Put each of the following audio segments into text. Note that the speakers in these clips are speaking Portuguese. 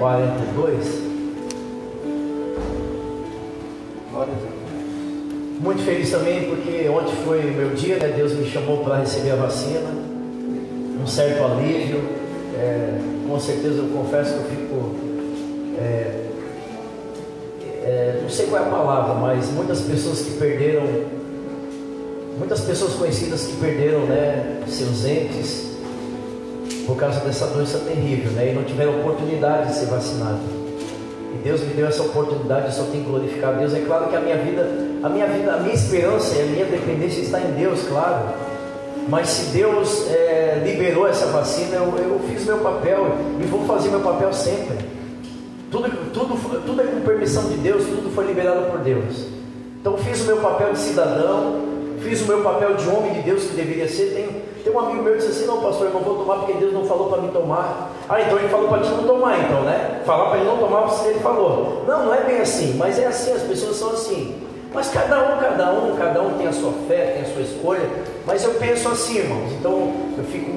42. Muito feliz também porque ontem foi o meu dia, né? Deus me chamou para receber a vacina. Um certo alívio. Com certeza eu confesso que eu fico... não sei qual é a palavra, mas muitas pessoas que perderam... Muitas pessoas conhecidas que perderam, né, seus entes por causa dessa doença terrível, né? E não tiveram oportunidade de ser vacinado. E Deus me deu essa oportunidade, eu só tenho que glorificar a Deus. É claro que a minha esperança e a minha dependência está em Deus, claro. Mas se Deus liberou essa vacina, eu fiz meu papel e vou fazer meu papel sempre. Tudo é com permissão de Deus, tudo foi liberado por Deus. Então fiz o meu papel de cidadão, fiz o meu papel de homem de Deus que deveria ser. Tem um amigo meu que disse assim: não, pastor, eu não vou tomar porque Deus não falou para mim tomar. Então ele falou para ti não tomar, então, né? Falar para ele não tomar porque ele falou. Não é bem assim, mas é assim, as pessoas são assim. Mas cada um tem a sua fé, tem a sua escolha. Mas eu penso assim, irmãos. Então eu fico...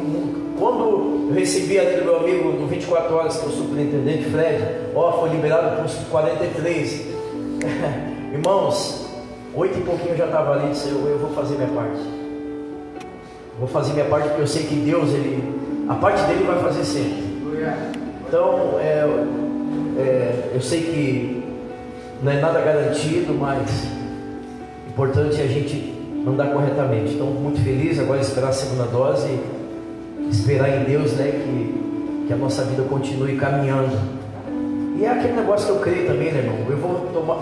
Quando eu recebi ali do meu amigo do 24 horas, que é o superintendente Fred, foi liberado para os 43. Irmãos, 8 e pouquinho eu já estava ali e disse: eu vou fazer minha parte. Vou fazer minha parte porque eu sei que Deus, a parte dele vai fazer sempre. Então, eu sei que não é nada garantido, mas o importante é a gente andar corretamente. Então, muito feliz agora esperar a segunda dose, esperar em Deus, né, que a nossa vida continue caminhando. E é aquele negócio que eu creio também, né, irmão? Eu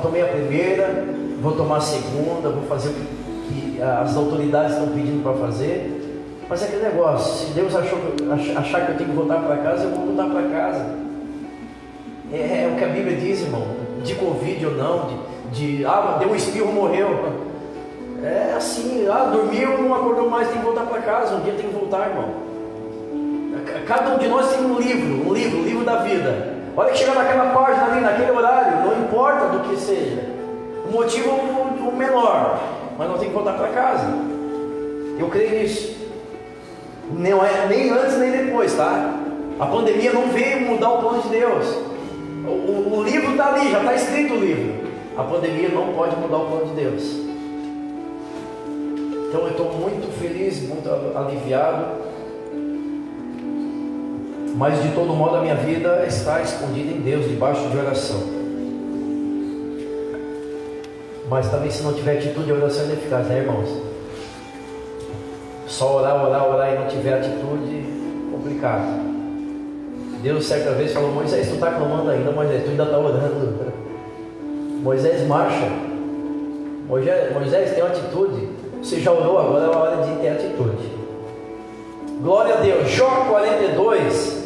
tomei a primeira, vou tomar a segunda, vou fazer o que as autoridades estão pedindo para fazer. Mas é aquele negócio, se Deus achar que eu tenho que voltar para casa, eu vou voltar para casa. É o que a Bíblia diz, irmão, de Covid ou não, deu um espirro, morreu. É assim, dormiu, não acordou mais, tem que voltar para casa, um dia tem que voltar, irmão. Cada um de nós tem um livro da vida. Olha que chega naquela página ali, naquele horário, não importa do que seja. O motivo é o menor, mas não tem que voltar para casa. Eu creio nisso. Não é nem antes nem depois, tá? A pandemia não veio mudar o plano de Deus. O livro está ali, já está escrito o livro. A pandemia não pode mudar o plano de Deus. Então eu estou muito feliz, muito aliviado. Mas de todo modo a minha vida está escondida em Deus, debaixo de oração. Mas também, se não tiver atitude, a oração é ineficaz, né, irmãos? Só orar e não tiver atitude, complicado. Deus certa vez falou: Moisés, tu está clamando ainda, Moisés, tu ainda está orando. Moisés, marcha. Moisés, tem uma atitude. Você já orou, agora é a hora de ter atitude. Glória a Deus. Jó 42.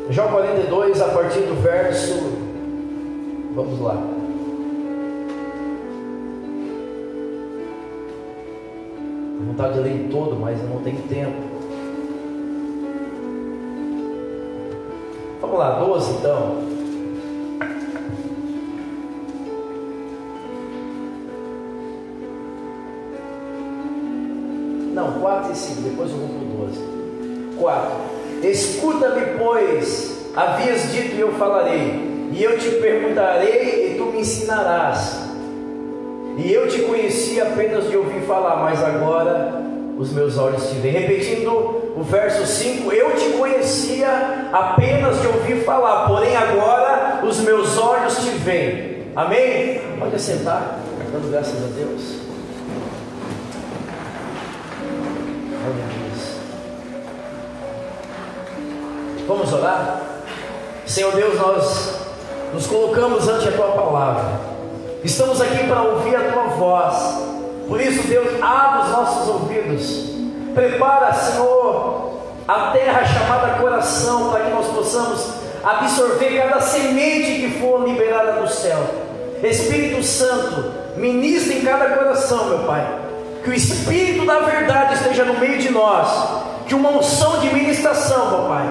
Jó 42, a partir do verso... Vamos lá. Vontade de ler todo, mas eu não tenho tempo. Vamos lá, 12 então. Não, 4 e 5, depois eu vou para o 12. 4. Escuta-me, pois, havias dito e eu falarei, e eu te perguntarei e tu me ensinarás. E eu te conheci apenas de ouvir falar, mas agora os meus olhos te veem. Repetindo o verso 5, eu te conhecia apenas de ouvir falar, porém agora os meus olhos te veem. Amém? Pode assentar, dando graças a Deus. Glória a Deus. Vamos orar? Senhor Deus, nós nos colocamos ante a Tua palavra. Estamos aqui para ouvir a Tua voz. Por isso, Deus, abre os nossos ouvidos. Prepara, Senhor, a terra chamada coração, para que nós possamos absorver cada semente que for liberada do céu. Espírito Santo, ministra em cada coração, meu Pai. Que o Espírito da verdade esteja no meio de nós. que uma unção de ministração, papai,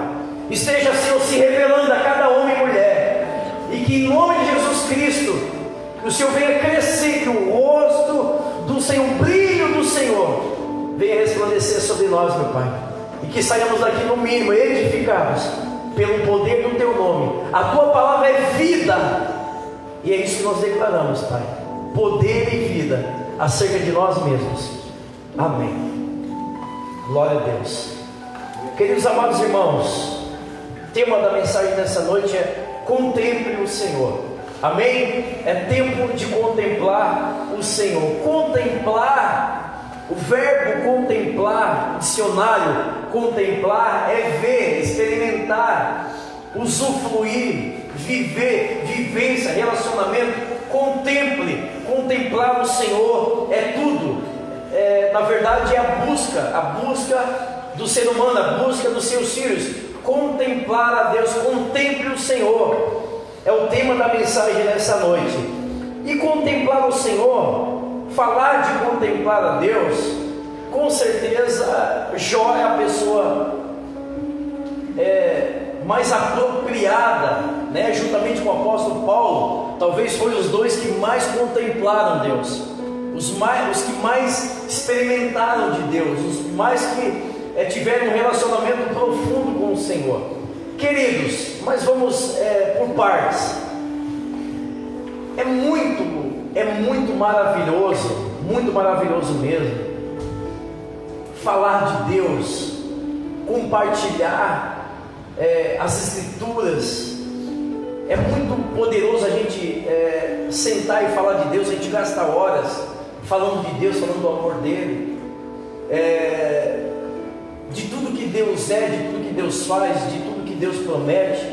esteja, Senhor, se revelando a cada homem e mulher, e que em nome de Jesus Cristo, que o Senhor venha crescer, que o rosto do Senhor, o brilho do Senhor, venha resplandecer sobre nós, meu Pai, e que saiamos daqui no mínimo edificados pelo poder do Teu nome. A Tua palavra é vida, e é isso que nós declaramos, Pai, poder e vida acerca de nós mesmos. Amém. Glória a Deus. Queridos amados irmãos, o tema da mensagem dessa noite é: contemple o Senhor. Amém? É tempo de contemplar o Senhor. Contemplar, o verbo contemplar, dicionário, contemplar é ver, experimentar, usufruir, viver, vivência, relacionamento. Contemple, contemplar o Senhor é tudo. Na verdade é a busca do ser humano, a busca dos seus filhos. Contemplar a Deus, contemple o Senhor, é o tema da mensagem nessa noite. E contemplar o Senhor, falar de contemplar a Deus, com certeza Jó é a pessoa mais apropriada, né? Juntamente com o apóstolo Paulo, talvez foram os dois que mais contemplaram Deus, os que mais experimentaram de Deus, os mais que tiveram um relacionamento profundo com o Senhor. Queridos, mas vamos por partes. É muito maravilhoso mesmo falar de Deus, compartilhar as Escrituras. É muito poderoso a gente sentar e falar de Deus. A gente gasta horas falando de Deus, falando do amor dele, de tudo que Deus é, de tudo que Deus faz, de tudo que Deus promete.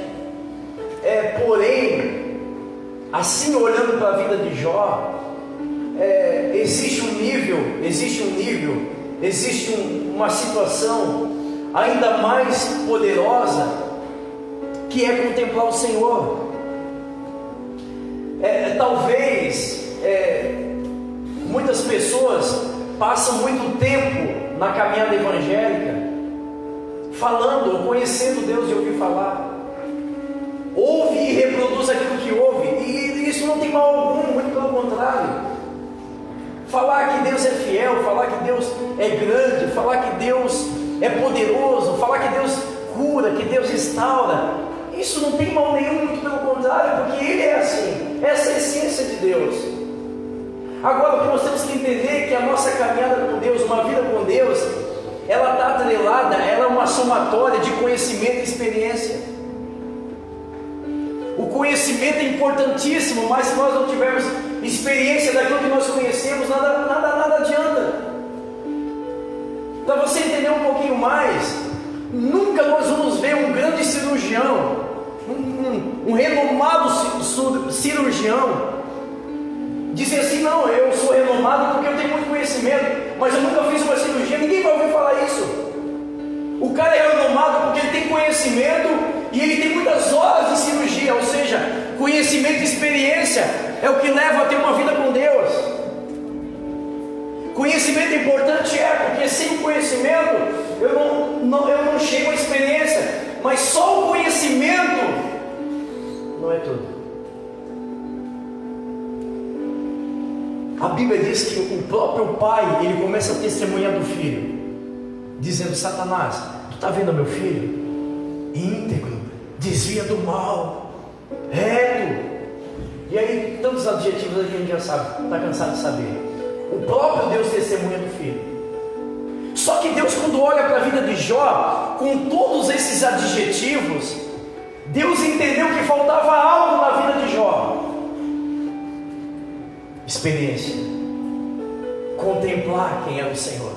Porém, assim olhando para a vida de Jó, existe uma situação ainda mais poderosa, que é contemplar o Senhor. Talvez muitas pessoas passam muito tempo na caminhada evangélica falando ou conhecendo Deus de ouvir falar, ouve e reproduz aquilo que ouve, e isso não tem mal algum, muito pelo contrário. Falar que Deus é fiel, falar que Deus é grande, falar que Deus é poderoso, falar que Deus cura, que Deus restaura, isso não tem mal nenhum, muito pelo contrário, porque Ele é assim, essa é a essência de Deus. Agora, o que nós temos que entender é que a nossa caminhada com Deus, uma vida com Deus, ela está atrelada, ela é uma somatória de conhecimento e experiência. O conhecimento é importantíssimo, mas se nós não tivermos experiência daquilo que nós conhecemos, nada adianta. Para você entender um pouquinho mais, nunca nós vamos ver um grande cirurgião, um renomado cirurgião, dizer assim: não, eu sou renomado porque eu tenho muito conhecimento, mas eu nunca fiz uma cirurgia. Ninguém vai ouvir falar isso. O cara é renomado porque ele tem conhecimento e ele tem muitas horas de cirurgia, ou seja, conhecimento e experiência é o que leva a ter uma vida com Deus. Conhecimento importante porque sem o conhecimento eu não chego à experiência, mas só o conhecimento não é tudo. A Bíblia diz que o próprio pai, ele começa a testemunhar do filho, dizendo: Satanás, tu está vendo meu filho? Íntegro, desvia do mal, reto. E aí, tantos adjetivos a gente já sabe, está cansado de saber. O próprio Deus testemunha do filho. Só que Deus, quando olha para a vida de Jó, com todos esses adjetivos, Deus entendeu que faltava algo na vida de Jó. Experiência, contemplar quem é o Senhor.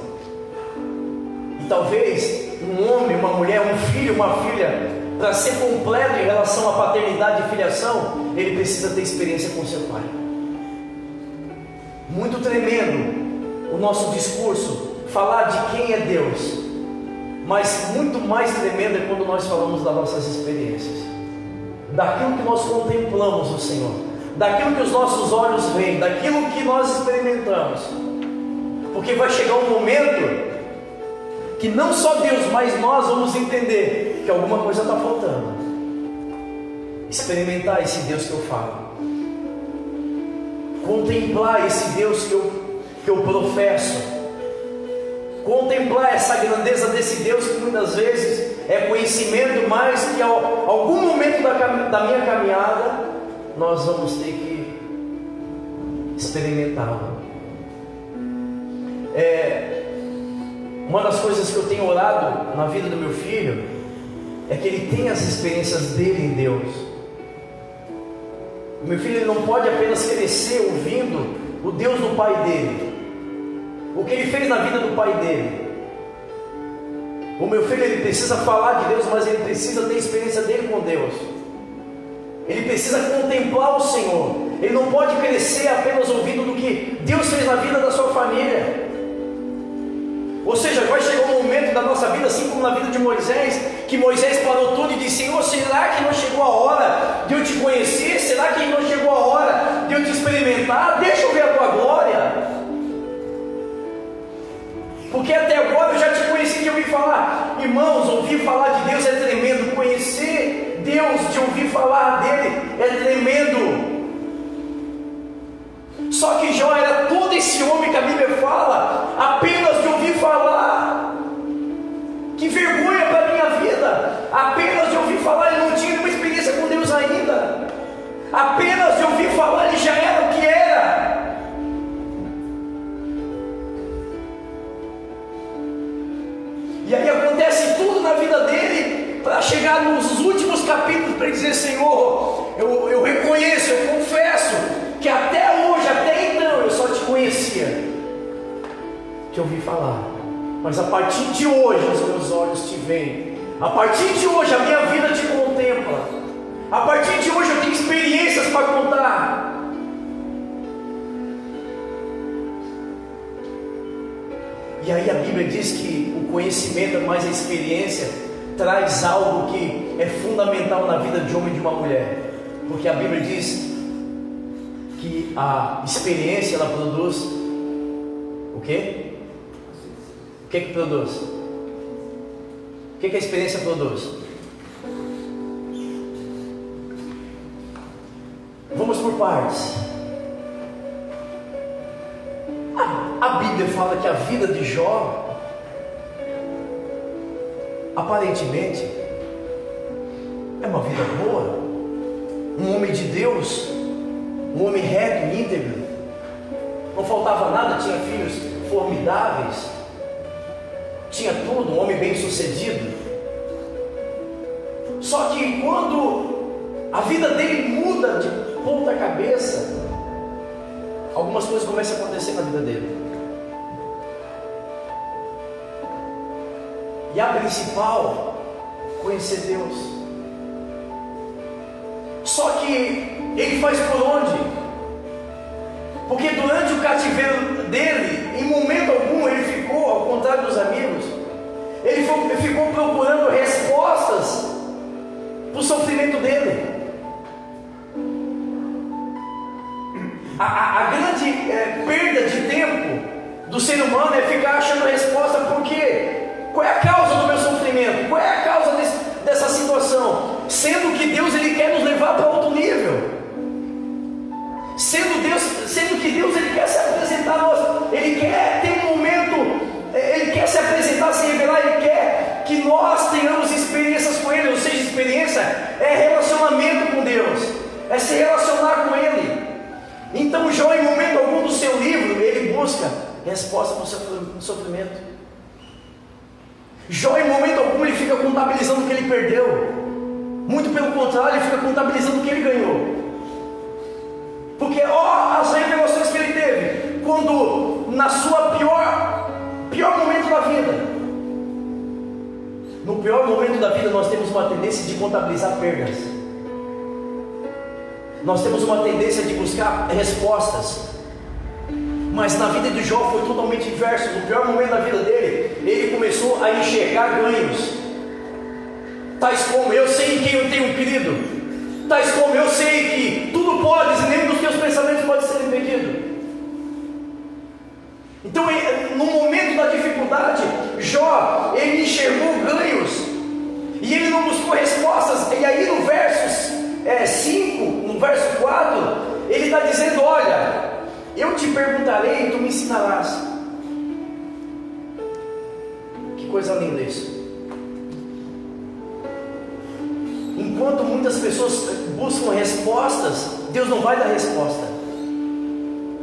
E talvez um homem, uma mulher, um filho, uma filha, para ser completo em relação à paternidade e filiação, ele precisa ter experiência com seu pai. Muito tremendo o nosso discurso, falar de quem é Deus, mas muito mais tremendo é quando nós falamos das nossas experiências, daquilo que nós contemplamos o Senhor, daquilo que os nossos olhos veem, daquilo que nós experimentamos. Porque vai chegar um momento que não só Deus, mas nós vamos entender que alguma coisa está faltando. Experimentar esse Deus que eu falo, contemplar esse Deus que eu professo, contemplar essa grandeza desse Deus que muitas vezes é conhecimento, mas que em algum momento da minha caminhada nós vamos ter que experimentá-lo. Uma das coisas que eu tenho orado na vida do meu filho é que ele tenha as experiências dele em Deus. O meu filho, ele não pode apenas crescer ouvindo o Deus do pai dele, o que ele fez na vida do pai dele. O meu filho, ele precisa falar de Deus, mas ele precisa ter a experiência dele com Deus. Ele precisa contemplar o Senhor. Ele não pode crescer apenas ouvindo do que Deus fez na vida da sua família. Ou seja, vai chegar um momento da nossa vida, assim como na vida de Moisés, que Moisés parou tudo e disse: Senhor, será que não chegou a hora de eu te conhecer? Será que não chegou a hora de eu te experimentar? Deixa eu ver a tua glória. Porque até agora eu já te conheci de ouvir falar. Irmãos, ouvir falar de Deus é tremendo. Conhecer Deus, de ouvir falar dele, é tremendo. Só que Jó era todo esse homem que a Bíblia fala, apenas de ouvir falar. Que vergonha para a minha vida. Apenas de ouvir falar, ele não tinha nenhuma experiência com Deus ainda. Apenas de ouvir falar, ele já era o que era. E aí acontece tudo na vida dele, para chegar nos últimos capítulos, para dizer: Senhor, eu reconheço, eu confesso, que até hoje, até então, eu só te conhecia, te ouvi falar, mas a partir de hoje os meus olhos te veem, a partir de hoje a minha vida te contempla, a partir de hoje eu tenho experiências para contar. E aí a Bíblia diz que o conhecimento mais a experiência traz algo que é fundamental na vida de um homem e de uma mulher, porque a Bíblia diz que a experiência, ela produz o quê? O que produz? O que a experiência produz? Vamos por partes. A Bíblia fala que a vida de Jó, aparentemente, é uma vida boa. Um homem de Deus, um homem reto, íntegro, não faltava nada, tinha filhos formidáveis, tinha tudo, um homem bem sucedido. Só que quando a vida dele muda de ponta cabeça, algumas coisas começam a acontecer na vida dele. E a principal, conhecer Deus. Só que ele faz por onde? Porque durante o cativeiro dele, em momento algum, ele ficou, ao contrário dos amigos, ele ficou procurando respostas para o sofrimento dele. A grande perda de tempo do ser humano é ficar achando resposta. Por quê? Qual é a causa do meu sofrimento? Qual é a causa dessa situação? Sendo que Deus, ele quer nos levar para outro nível. Sendo que Deus, ele quer se apresentar a nós. Ele quer ter um momento, ele quer se apresentar, se revelar. Ele quer que nós tenhamos experiências com ele. Ou seja, experiência é relacionamento com Deus, é se relacionar com ele. Então Jó, em momento algum do seu livro, ele busca resposta para o seu sofrimento. Jó, em momento algum, ele fica contabilizando o que ele perdeu. Muito pelo contrário, ele fica contabilizando o que ele ganhou. Porque as revelações que ele teve quando na sua pior momento da vida. No pior momento da vida, nós temos uma tendência de contabilizar perdas. Nós temos uma tendência de buscar respostas. Mas na vida de Jó foi totalmente inverso. No pior momento da vida dele, ele começou a enxergar ganhos. Tais como: eu sei em quem eu tenho crido. Tais como: eu sei que tudo pode, e nenhum dos teus pensamentos pode ser impedido. Então, no momento da dificuldade, Jó, ele enxergou ganhos, e ele não buscou respostas. E aí no verso 5, no verso 4, ele está dizendo: olha, eu te perguntarei e tu me ensinarás. Que coisa linda isso. Enquanto muitas pessoas buscam respostas, Deus não vai dar resposta.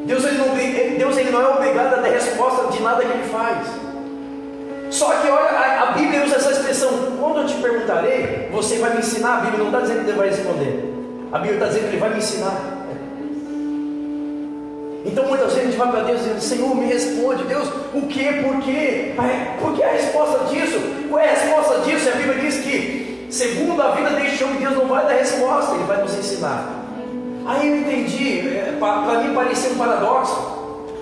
Deus ele não é obrigado a dar resposta de nada que Ele faz. Só que olha, a Bíblia usa essa expressão: quando eu te perguntarei, você vai me ensinar. A Bíblia não está dizendo que Deus vai responder, a Bíblia está dizendo que Ele vai me ensinar. Então muitas vezes a gente vai para Deus dizendo: Senhor, me responde. Deus, o que? Por quê? Por que a resposta disso? Qual é a resposta disso? E a Bíblia diz que, segundo a vida deste homem, Deus não vai dar resposta, Ele vai nos ensinar. Aí eu entendi, para mim parecia um paradoxo,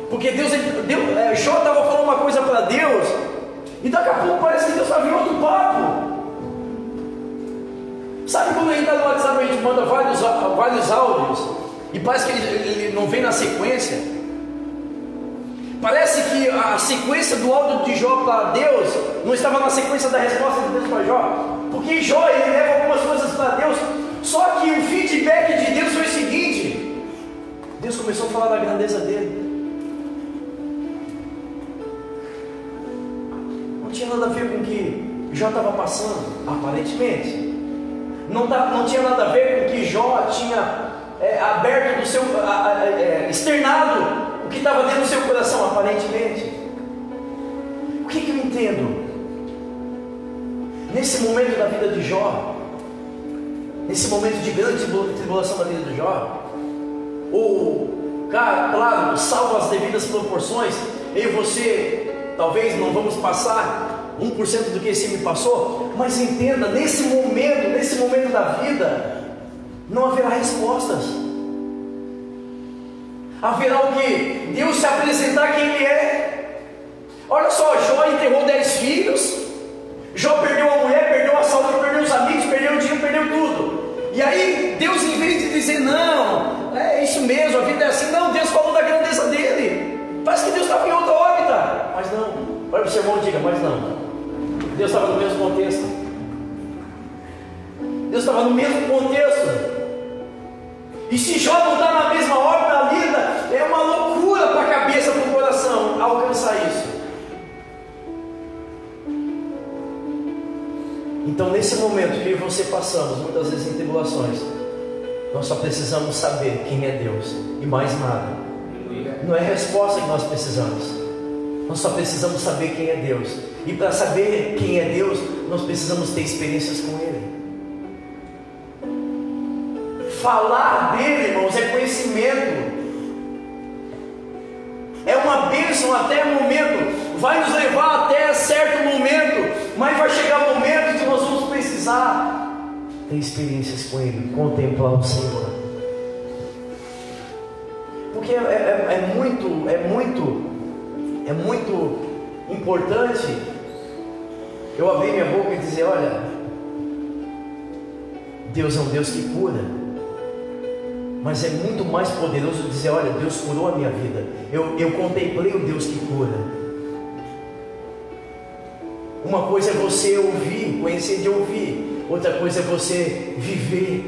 porque Jó estava falando uma coisa para Deus, e daqui a pouco parece que Deus estava em outro papo. Sabe quando a gente está no WhatsApp, a gente manda vários áudios, e parece que ele não vem na sequência? Parece que a sequência do áudio de Jó para Deus não estava na sequência da resposta de Deus para Jó, porque Jó ele leva algumas coisas para Deus. Só que o feedback de Deus foi o seguinte: Deus começou a falar da grandeza dele. Não tinha nada a ver com o que Jó estava passando, aparentemente. Não tinha nada a ver com o que Jó tinha aberto do seu, externado o que estava dentro do seu coração, aparentemente. O que eu entendo? Nesse momento da vida de Jó, nesse momento de grande tribulação da vida de Jó, claro, salvo as devidas proporções, eu e você, talvez não vamos passar 1% do que esse me passou, mas entenda, nesse momento da vida, não haverá respostas. Haverá o que? Deus se apresentar quem Ele é. Olha só, Jó enterrou 10 filhos, Jó perdeu a mulher, perdeu a saúde, perdeu os amigos, perdeu o dinheiro, perdeu tudo. E aí Deus, em vez de dizer: não, é isso mesmo, a vida é assim, não, Deus falou da grandeza dele. Parece que Deus estava em outra órbita, mas não. Olha para o seu irmão e diga: mas não, Deus estava no mesmo contexto. Deus estava no mesmo contexto. E se Jó não está na mesma órbita, a vida é uma loucura para a cabeça, para o coração alcançar isso. Então, nesse momento que eu e você passamos, muitas vezes em tribulações, nós só precisamos saber quem é Deus e mais nada. Não é a resposta que nós precisamos, nós só precisamos saber quem é Deus. E para saber quem é Deus, nós precisamos ter experiências com Ele. Falar dele, irmãos, é conhecimento, é uma bênção até o momento, vai nos levar até certo momento, mas vai chegar o momento que nós vamos precisar ter experiências com Ele, contemplar o Senhor. Porque é muito importante eu abrir minha boca e dizer: olha, Deus é um Deus que cura. Mas é muito mais poderoso dizer: olha, Deus curou a minha vida. Eu contemplei o Deus que cura. Uma coisa é você ouvir, conhecer de ouvir. Outra coisa é você viver.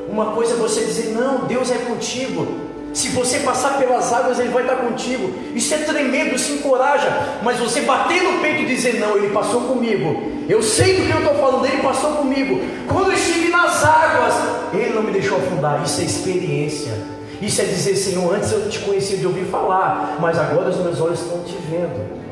Uma coisa é você dizer: não, Deus é contigo. Se você passar pelas águas, Ele vai estar contigo. Isso é tremendo, isso encoraja. Mas você bater no peito e dizer: não, Ele passou comigo. Eu sei do que eu estou falando, Ele passou comigo. Quando eu estive nas águas, Ele não me deixou afundar. Isso é experiência. Isso é dizer: Senhor, antes eu te conhecia de ouvir falar, mas agora os meus olhos estão te vendo.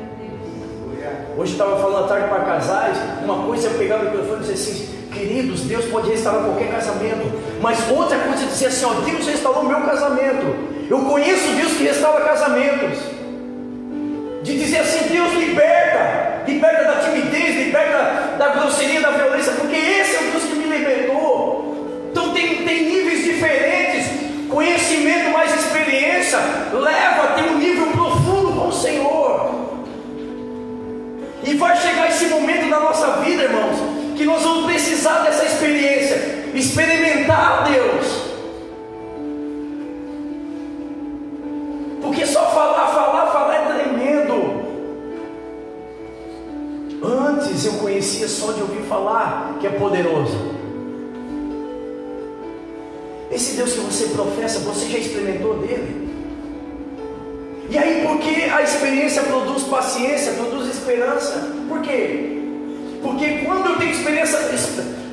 Hoje eu estava falando à tarde para casais. Uma coisa é eu pegar o microfone e dizer assim: queridos, Deus pode restaurar qualquer casamento. Mas outra coisa é dizer assim: ó, Deus restaurou o meu casamento. Eu conheço Deus que restaura casamentos. De dizer assim: Deus liberta da timidez, liberta da grosseria, da violência, porque esse é o Deus que me libertou. Então tem níveis diferentes. Conhecimento mais experiência leva a ter um nível profundo com o Senhor. E vai chegar esse momento na nossa vida, irmãos, que nós vamos precisar dessa experiência, experimentar Deus. Porque só falar é tremendo. só de ouvir falar que é poderoso. Esse Deus que você professa, você já experimentou dele? E aí, por que a experiência produz paciência, produz esperança? Por quê? Porque quando eu tenho experiência,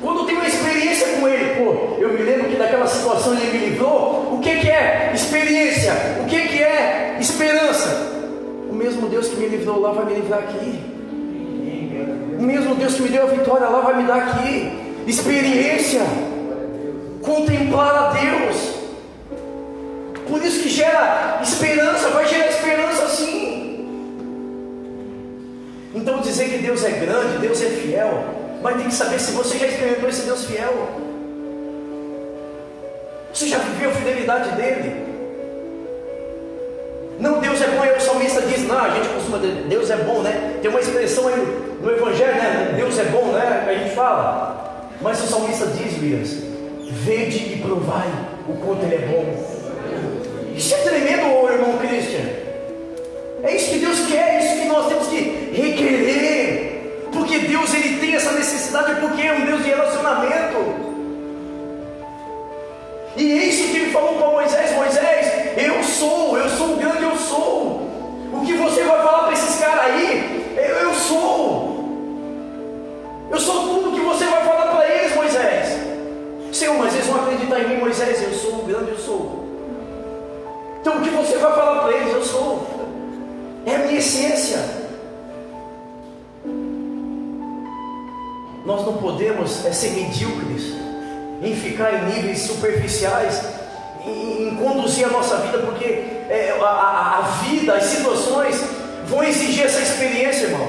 quando eu tenho uma experiência com Ele, eu me lembro que daquela situação Ele me livrou. O que é experiência? O que é esperança? O mesmo Deus que me livrou lá vai me livrar aqui. O mesmo Deus que me deu a vitória lá vai me dar aqui. Experiência, contemplar a Deus. Por isso que gera esperança, vai gerar esperança sim. Então dizer que Deus é grande, Deus é fiel, mas tem que saber se você já experimentou esse Deus fiel. Você já viveu a fidelidade dele? Não, Deus é bom, e o salmista diz, não, a gente costuma dizer, Deus é bom, né? Tem uma expressão aí no Evangelho, né? Deus é bom, né? Que a gente fala. Mas o salmista diz, Williams, vede e provai o quanto ele é bom. Isso é tremendo, irmão Christian. É isso que Deus quer, é isso que nós temos que requerer. Porque Deus, Ele tem essa necessidade, porque é um Deus de relacionamento. E é isso que Ele falou para Moisés: Moisés, eu sou o grande eu sou. O que você vai falar para esses caras aí, eu sou. Eu sou tudo que você vai falar para eles, Moisés. Senhor, mas eles vão acreditar em mim, Moisés, eu sou o grande eu sou. Então o que você vai falar para eles, eu sou. É a minha essência. Nós não podemos ser medíocres em ficar em níveis superficiais, em conduzir a nossa vida, porque a vida, as situações vão exigir essa experiência, irmão.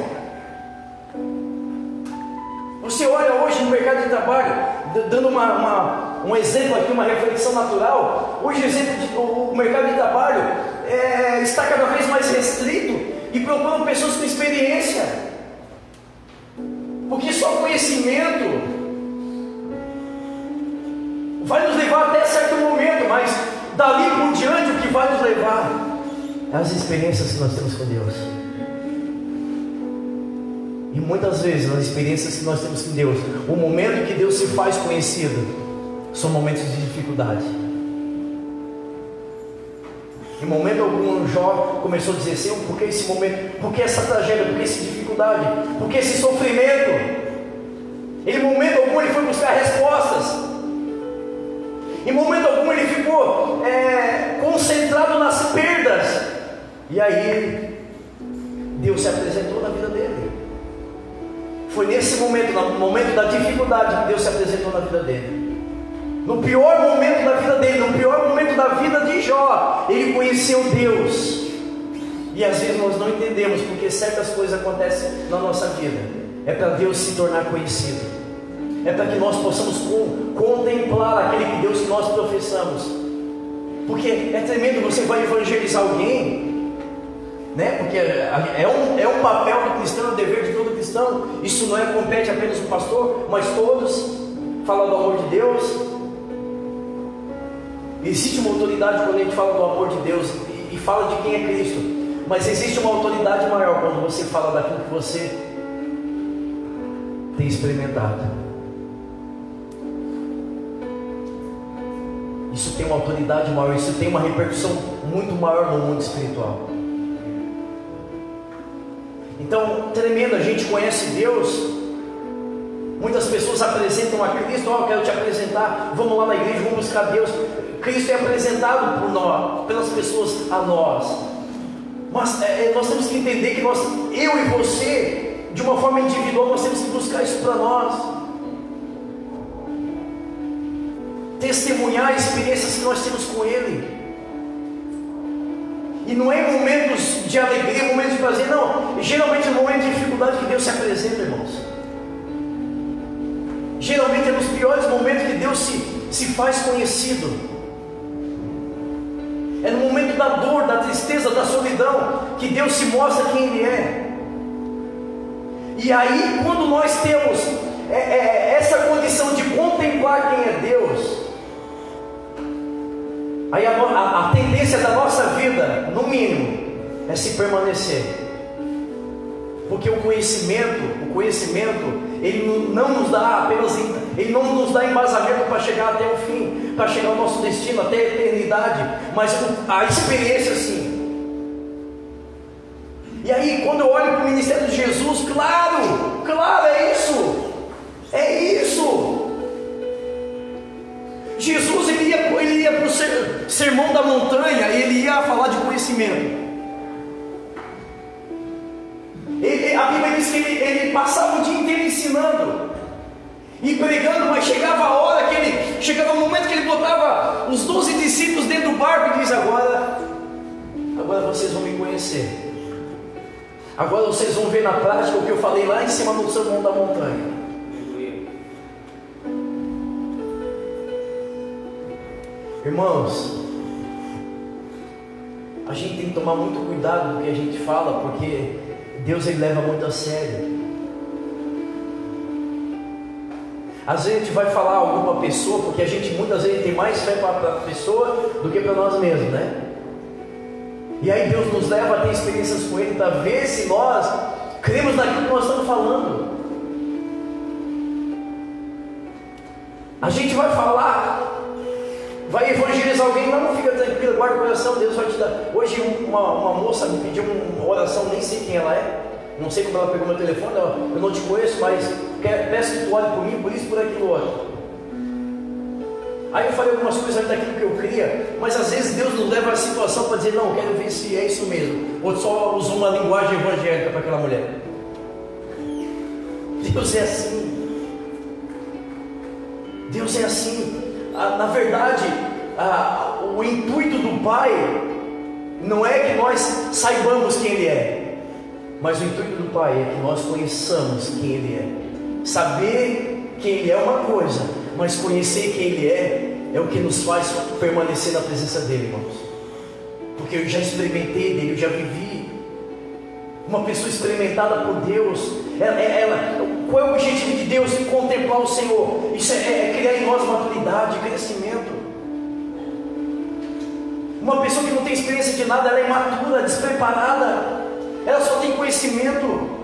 Você olha hoje no mercado de trabalho, dando um exemplo aqui, uma reflexão natural. Hoje o mercado de trabalho está cada vez mais restrito e procurando pessoas com experiência, porque só conhecimento vai nos levar até certo momento, mas dali por diante o que vai nos levar é as experiências que nós temos com Deus. E muitas vezes as experiências que nós temos com Deus, o momento que Deus se faz conhecido, são momentos de dificuldade. Em momento algum Jó começou a dizer: Senhor, por que esse momento? Por que essa tragédia? Por que essa dificuldade? Por que esse sofrimento? Em momento algum ele foi buscar respostas. Em momento algum ele ficou concentrado nas perdas. E aí Deus se apresentou na vida dele. Foi nesse momento, no momento da dificuldade, que Deus se apresentou na vida dele. No pior momento da vida dele, no pior momento da vida de Jó, ele conheceu Deus. E às vezes nós não entendemos porque certas coisas acontecem na nossa vida. É para Deus se tornar conhecido. É para que nós possamos contemplar aquele Deus que nós professamos. Porque é tremendo, você vai evangelizar alguém, né? Porque é um papel do cristão, é um dever de todo cristão. Isso não compete apenas o pastor, mas todos. Fala do amor de Deus. Existe uma autoridade quando a gente fala do amor de Deus e fala de quem é Cristo, mas existe uma autoridade maior quando você fala daquilo que você tem experimentado. Isso tem uma autoridade maior, isso tem uma repercussão muito maior no mundo espiritual. Então, tremendo, a gente conhece Deus. Muitas pessoas apresentam a Cristo: eu quero te apresentar, vamos lá na igreja, vamos buscar Deus. Cristo é apresentado por nós, pelas pessoas a nós. Mas nós temos que entender que eu e você, de uma forma individual, nós temos que buscar isso para nós. Testemunhar experiências que nós temos com Ele. E não é em momentos de alegria, momentos de prazer, não. Geralmente é momentos de dificuldade que Deus se apresenta, irmãos. Geralmente é nos piores momentos que Deus se faz conhecido. É no momento da dor, da tristeza, da solidão, que Deus se mostra quem Ele é. E aí, quando nós temos essa condição de contemplar quem é Deus, aí a tendência da nossa vida, no mínimo, é se permanecer. Porque o conhecimento Ele não nos dá apenas, Ele não nos dá embasamento para chegar até o fim, para chegar ao nosso destino, até a eternidade, mas a experiência sim. E aí, quando eu olho para o ministério de Jesus, claro, é isso. Jesus ele ia para o sermão da montanha, ele ia falar de conhecimento. A Bíblia diz que ele passava o dia inteiro ensinando e pregando, mas chegava o momento que ele botava os 12 discípulos dentro do barco e diz: agora vocês vão me conhecer, agora vocês vão ver na prática o que eu falei lá em cima do sermão da montanha. Irmãos, a gente tem que tomar muito cuidado com o que a gente fala, porque Deus ele leva muito a sério. Às vezes a gente vai falar algo para a pessoa, porque a gente muitas vezes tem mais fé para a pessoa do que para nós mesmos, né? E aí Deus nos leva a ter experiências com Ele para ver se nós cremos naquilo que nós estamos falando. A gente vai falar, vai evangelizar alguém, não fica tranquilo, guarda o coração, Deus vai te dar. Hoje uma moça me pediu uma oração, nem sei quem ela é, não sei como ela pegou meu telefone, eu não te conheço, mas peço que tu ore por mim, por isso, por aquilo outro. Aí eu falei algumas coisas daquilo que eu queria, mas às vezes Deus nos leva a situação para dizer: não, quero ver se é isso mesmo. Ou só usou uma linguagem evangélica para aquela mulher. Deus é assim. Deus é assim. Na verdade, o intuito do Pai não é que nós saibamos quem Ele é, mas o intuito do Pai é que nós conheçamos quem Ele é. Saber quem Ele é uma coisa, mas conhecer quem Ele é o que nos faz permanecer na presença dEle, irmãos. Porque eu já experimentei dEle, eu já vivi. Uma pessoa experimentada por Deus, qual é o objetivo de Deus em contemplar o Senhor? Isso é criar em nós maturidade, crescimento. Uma pessoa que não tem experiência de nada, ela é imatura, despreparada, ela só tem conhecimento.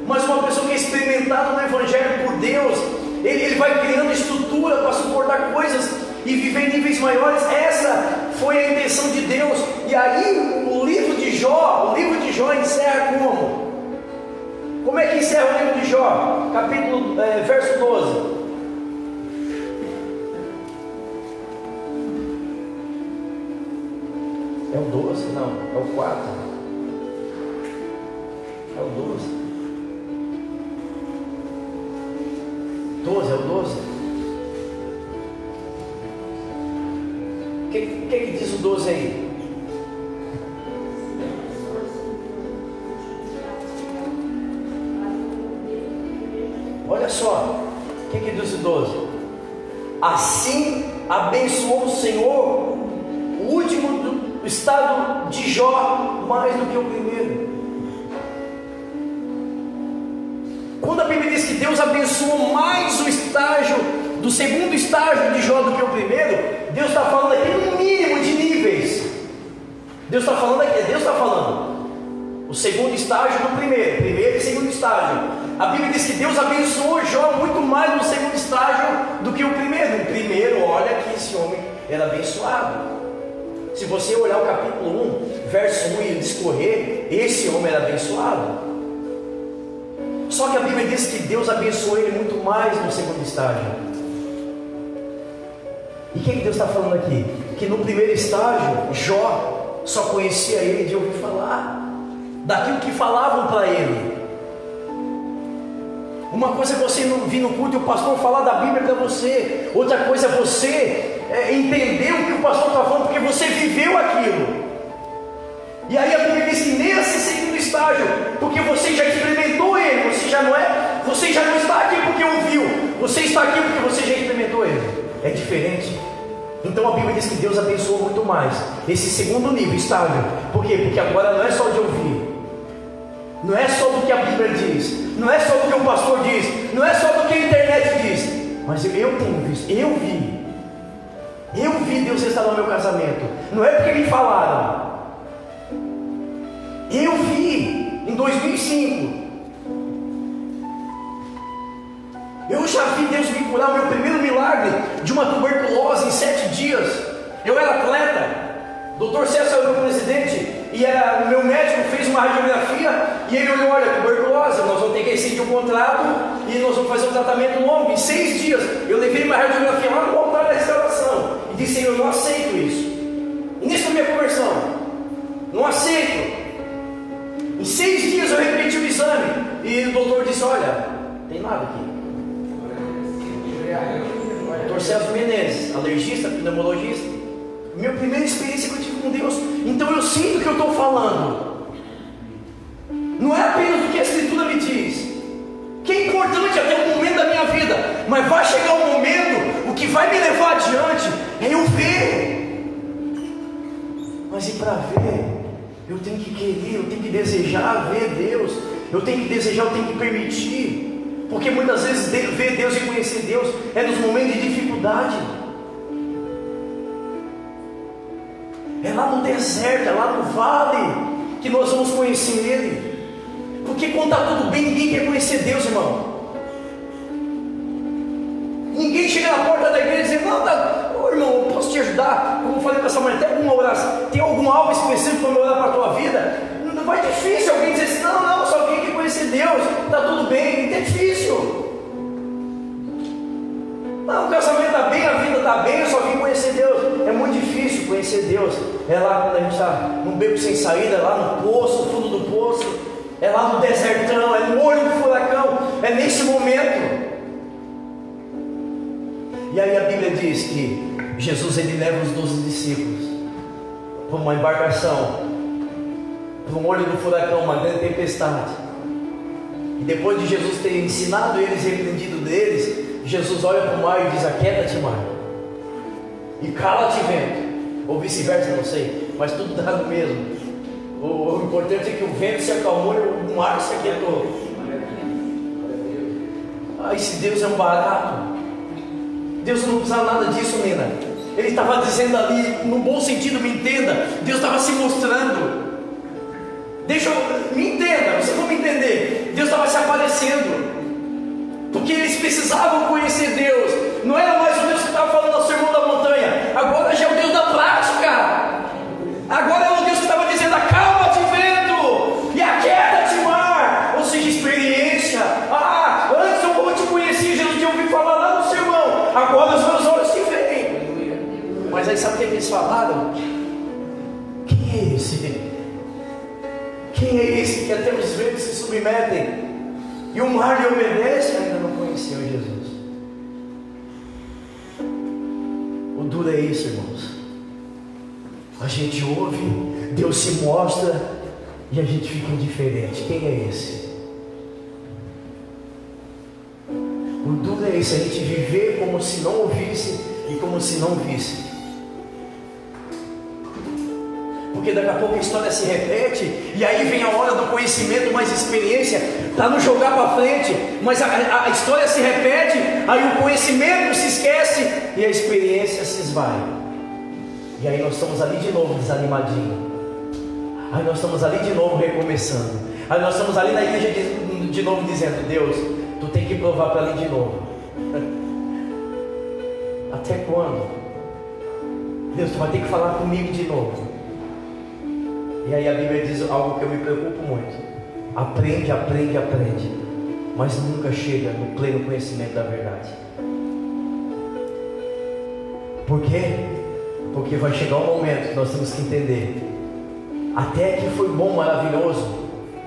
Mas uma pessoa que é experimentada no Evangelho por Deus, ele vai criando estrutura para suportar coisas e viver em níveis maiores. Essa foi a intenção de Deus. E aí o livro de Jó encerra como? Como é que encerra o livro de Jó? Capítulo, verso 12. É o 12? Não, é o 4. É o 12. 12, é o 12? O que diz o 12 aí? Olha só, o que diz o 12? Assim abençoou o Senhor o último do estado de Jó mais do que o primeiro. Quando a Bíblia diz que Deus abençoou mais o estágio, do segundo estágio de Jó do que o primeiro, Deus está falando aqui no mínimo de níveis. Deus está falando o segundo estágio do primeiro e segundo estágio. A Bíblia diz que Deus abençoou Jó muito mais no segundo estágio do que o primeiro. No primeiro, olha que esse homem era abençoado. Se você olhar o capítulo 1, verso 1 e discorrer, esse homem era abençoado. Só que a Bíblia diz que Deus abençoou ele muito mais no segundo estágio. E o que Deus está falando aqui? Que no primeiro estágio, Jó só conhecia ele de ouvir falar, daquilo que falavam para ele. Uma coisa é você não vir no culto e o pastor falar da Bíblia para você, outra coisa é você entender o que o pastor está falando, porque você viveu aquilo. E aí a Bíblia diz que nesse segundo estágio, porque você já experimentou ele, você já não está aqui porque ouviu, você está aqui porque você já experimentou ele. É diferente. Então a Bíblia diz que Deus abençoou muito mais esse segundo nível, estágio. Por quê? Porque agora não é só de ouvir, não é só do que a Bíblia diz, não é só do que o pastor diz, não é só do que a internet diz, mas eu tenho visto, eu vi Deus restaurar o meu casamento. Não é porque me falaram, eu vi em 2005. Eu já vi Deus me curar. O meu primeiro milagre de uma tuberculose em 7 dias. Eu era atleta. Dr. César era o meu presidente. E o meu médico fez uma radiografia. E ele olhou: olha, tuberculose, nós vamos ter que rescindir o contrato. E nós vamos fazer um tratamento longo. Em 6 dias, eu levei uma radiografia lá no altar da restauração. E disse: eu não aceito isso. Início da minha conversão. Não aceito. Em 6 dias eu repeti o exame. E o doutor disse: olha, tem nada aqui. Dr. Celso Menezes, alergista, pneumologista. Minha primeira experiência que eu tive com Deus. Então eu sinto o que eu estou falando. Não é apenas o que a Escritura me diz, que é importante até o momento da minha vida, mas vai chegar um momento, o que vai me levar adiante é eu ver. Mas e para ver, eu tenho que querer, eu tenho que desejar ver Deus. Eu tenho que desejar, eu tenho que permitir. Porque muitas vezes ver Deus e conhecer Deus é nos momentos de dificuldade. É lá no deserto, é lá no vale que nós vamos conhecer Ele. Porque quando está tudo bem, ninguém quer conhecer Deus, irmão. Ninguém chega na porta da igreja e diz: não, ô irmão, eu posso te ajudar. Como eu falei para essa mulher, tem alguma oração, tem algum alvo específico para me orar para a tua vida? Não vai difícil alguém dizer assim: não, só vim aqui conhecer Deus, está tudo bem. É difícil. Não, o casamento está bem, a vida está bem, eu só vim conhecer Deus. É muito difícil conhecer Deus. É lá quando a gente está num beco sem saída, é lá no poço, no fundo do poço, é lá no desertão, é no olho do furacão, é nesse momento. E aí a Bíblia diz que Jesus, ele leva os 12 discípulos para uma embarcação, para um olho do furacão, uma grande tempestade. E depois de Jesus ter ensinado eles, repreendido deles, Jesus olha para o mar e diz: aquieta-te, mar, e cala-te, vento. Ou vice-versa, não sei, mas tudo dá no mesmo. O importante é que o vento se acalmou e o mar se aquietou. Esse Deus é um barato. Deus não precisava nada disso, Nina. Ele estava dizendo ali, no bom sentido, me entenda. Deus estava se mostrando. Me entenda, vocês vão me entender. Deus estava se aparecendo. Porque eles precisavam conhecer Deus. Não era mais o Deus que estava falando no sermão da montanha. Agora já é o Deus da prática. Agora é o Deus que estava dizendo: acalma-te, vento, e aquieta-te, mar. Ou seja, experiência. Antes eu te conheci, Jesus tinha ouvido falar lá no sermão. Agora os meus olhos te veem. Mas aí sabe o que eles falaram? Quem é esse? Quem é esse que até os ventos se submetem e o mar lhe obedece? Ainda não conheceu Jesus. O duro é isso, irmãos. A gente ouve, Deus se mostra e a gente fica indiferente. Quem é esse? O duro é isso, a gente viver como se não ouvisse e como se não visse. Porque daqui a pouco a história se repete, e aí vem a hora do conhecimento, mais experiência, para nos jogar para frente, mas a história se repete, aí o conhecimento se esquece, e a experiência se esvai, e aí nós estamos ali de novo desanimadinhos, aí nós estamos ali de novo recomeçando, aí nós estamos ali na igreja de novo dizendo: Deus, tu tem que provar para ali de novo. Até quando? Deus, tu vai ter que falar comigo de novo. E aí a Bíblia diz algo que eu me preocupo muito: aprende, aprende, aprende, mas nunca chega no pleno conhecimento da verdade. Por quê? Porque vai chegar um momento que nós temos que entender: até que foi bom, maravilhoso,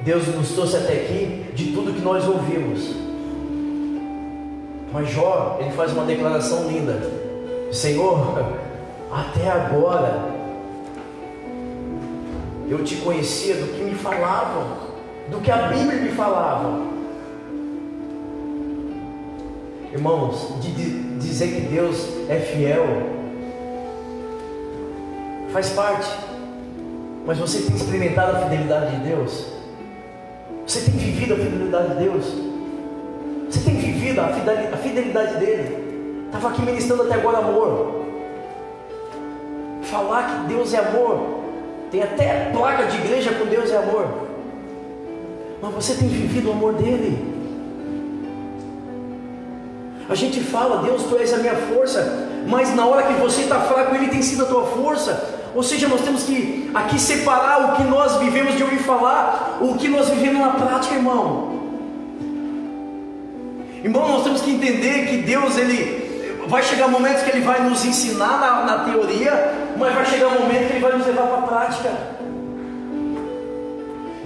Deus nos trouxe até aqui de tudo que nós ouvimos. Mas Jó, ele faz uma declaração linda: Senhor, até agora eu te conhecia do que me falavam, do que a Bíblia me falava. Irmãos, dizer que Deus é fiel faz parte, mas você tem experimentado a fidelidade de Deus? Você tem vivido a fidelidade de Deus? Você tem vivido a fidelidade dele? Estava aqui ministrando até agora amor. Falar que Deus é amor, tem até placa de igreja com Deus é amor. Mas você tem vivido o amor dele? A gente fala, Deus, tu és a minha força, mas na hora que você está fraco, Ele tem sido a tua força. Ou seja, nós temos que aqui separar o que nós vivemos de ouvir falar, o que nós vivemos na prática, irmão. Irmão, nós temos que entender que Deus, Ele vai chegar momentos que Ele vai nos ensinar na teoria, mas vai chegar um momento que Ele vai nos levar para a prática.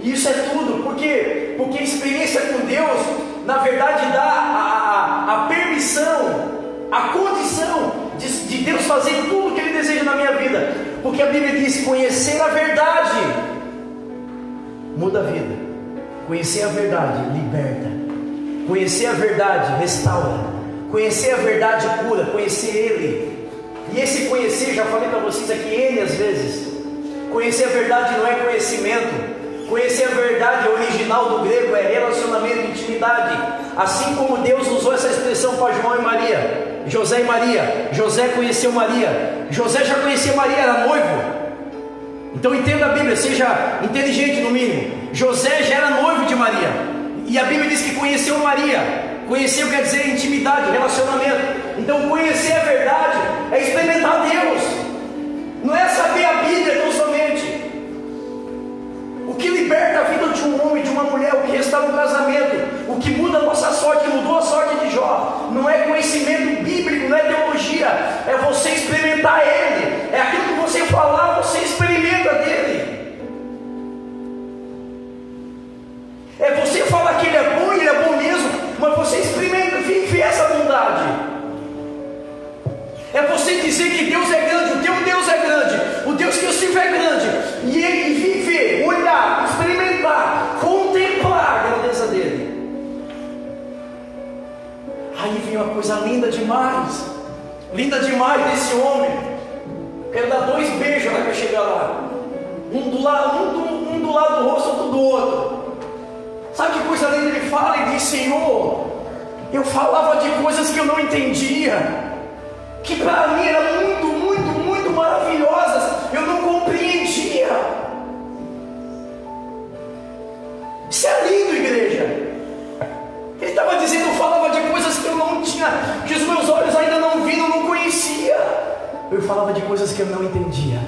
E isso é tudo, por quê? Porque a experiência com Deus, na verdade, dá a permissão, a condição de Deus fazer tudo o que Ele deseja na minha vida. Porque a Bíblia diz: conhecer a verdade muda a vida, conhecer a verdade liberta, conhecer a verdade restaura, conhecer a verdade cura, conhecer Ele. E esse conhecer, já falei para vocês aqui N às vezes, conhecer a verdade não é conhecimento. Conhecer a verdade original do grego é relacionamento, intimidade. Assim como Deus usou essa expressão para João e Maria, José e Maria. José conheceu Maria, José já conhecia Maria, era noivo. Então entenda a Bíblia, seja inteligente no mínimo. José já era noivo de Maria, e a Bíblia diz que conheceu Maria. Conheceu quer dizer intimidade, relacionamento. Então conhecer a verdade é experimentar Deus, não é saber a Bíblia tão somente. O que liberta a vida de um homem, de uma mulher, o que restaura um casamento, o que muda a nossa sorte, que mudou a sorte de Jó, não é conhecimento bíblico, não é teologia, é você experimentar Ele, é aquilo que você falar, você experimenta dele, é você falar que Ele é bom mesmo, mas você experimenta, vive essa bondade, é você dizer que Deus é grande, o teu Deus é grande, o Deus que eu sirvo é grande, e Ele viver, olhar, experimentar, contemplar a grandeza dele. Aí vem uma coisa linda demais desse homem. Quero dar 2 beijos na hora que eu chegar lá, um do lado do rosto, outro do outro. Sabe que coisa linda ele fala? Ele diz: Senhor, eu falava de coisas que eu não entendia, que para mim eram muito maravilhosas, eu não compreendia. Isso é lindo, igreja. Ele estava dizendo: eu falava de coisas que eu não tinha, que os meus olhos ainda não viram, não conhecia. Eu falava de coisas que eu não entendia.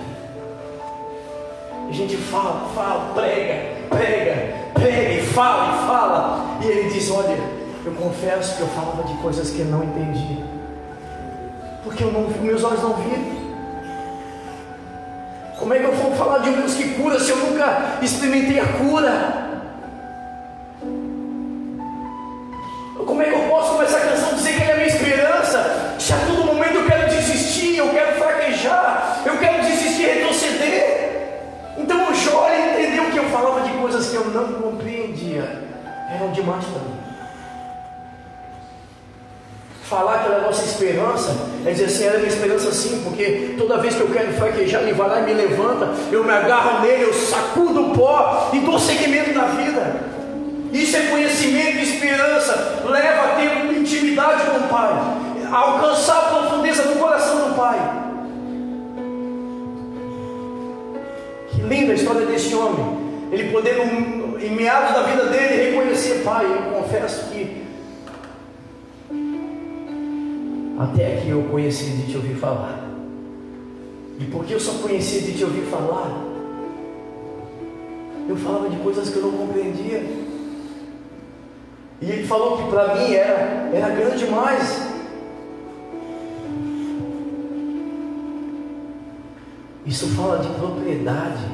A gente fala, prega e fala. E ele diz: olha, eu confesso que eu falava de coisas que eu não entendia, porque meus olhos não viram. Como é que eu vou falar de um Deus que cura se eu nunca experimentei a cura? Como é que eu posso com essa canção dizer que Ele é a minha esperança, se a todo momento eu quero desistir, eu quero fraquejar, eu quero desistir, retroceder? Então o Jó entendeu que eu falava de coisas que eu não compreendia, eram demais para mim. Falar que ela é a nossa esperança é dizer assim: ela é minha esperança sim, porque toda vez que eu quero fraquejar, Ele vai lá e me levanta, eu me agarro nele, eu sacudo o pó e dou seguimento na vida. Isso é conhecimento e esperança, leva a ter intimidade com o Pai, a alcançar a profundeza do coração do Pai. Que linda a história desse homem, ele poder em meados da vida dele reconhecer: Pai, eu confesso que até aqui eu conheci de te ouvir falar, e porque eu só conhecia de te ouvir falar, eu falava de coisas que eu não compreendia. E ele falou que para mim era grande demais. Isso fala de propriedade,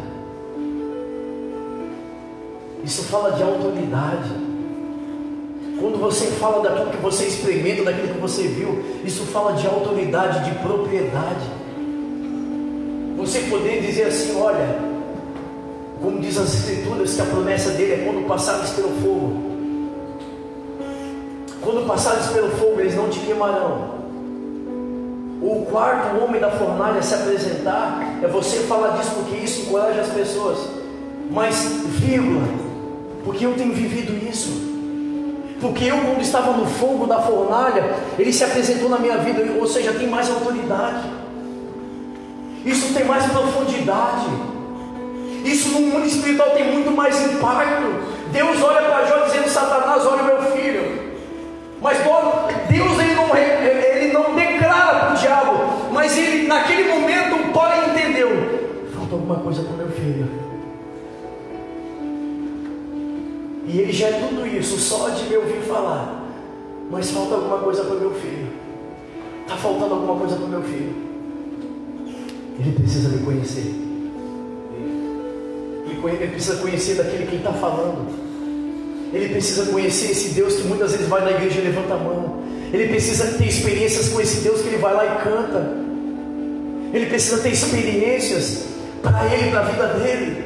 isso fala de autoridade. Quando você fala daquilo que você experimenta, daquilo que você viu, isso fala de autoridade, de propriedade. Você poder dizer assim: olha, como diz as Escrituras, que a promessa dele é: quando passares pelo fogo, quando passares pelo fogo, eles não te queimarão. O quarto homem da fornalha se apresentar, é você falar disso, porque isso encoraja as pessoas. Mas, vírgula, porque eu tenho vivido isso. Porque eu, quando estava no fogo da fornalha, Ele se apresentou na minha vida, ou seja, tem mais autoridade. Isso tem mais profundidade. Isso no mundo espiritual tem muito mais impacto. Deus olha para Jó dizendo: Satanás, olha o meu filho. Mas Deus, Ele não filho. E ele já é tudo isso, só de me ouvir falar. Mas falta alguma coisa para o meu filho. Está faltando alguma coisa para o meu filho. Ele precisa me conhecer. Ele precisa conhecer daquele que ele está falando. Ele precisa conhecer esse Deus que muitas vezes vai na igreja e levanta a mão. Ele precisa ter experiências com esse Deus que ele vai lá e canta. Ele precisa ter experiências para ele, para a vida dele.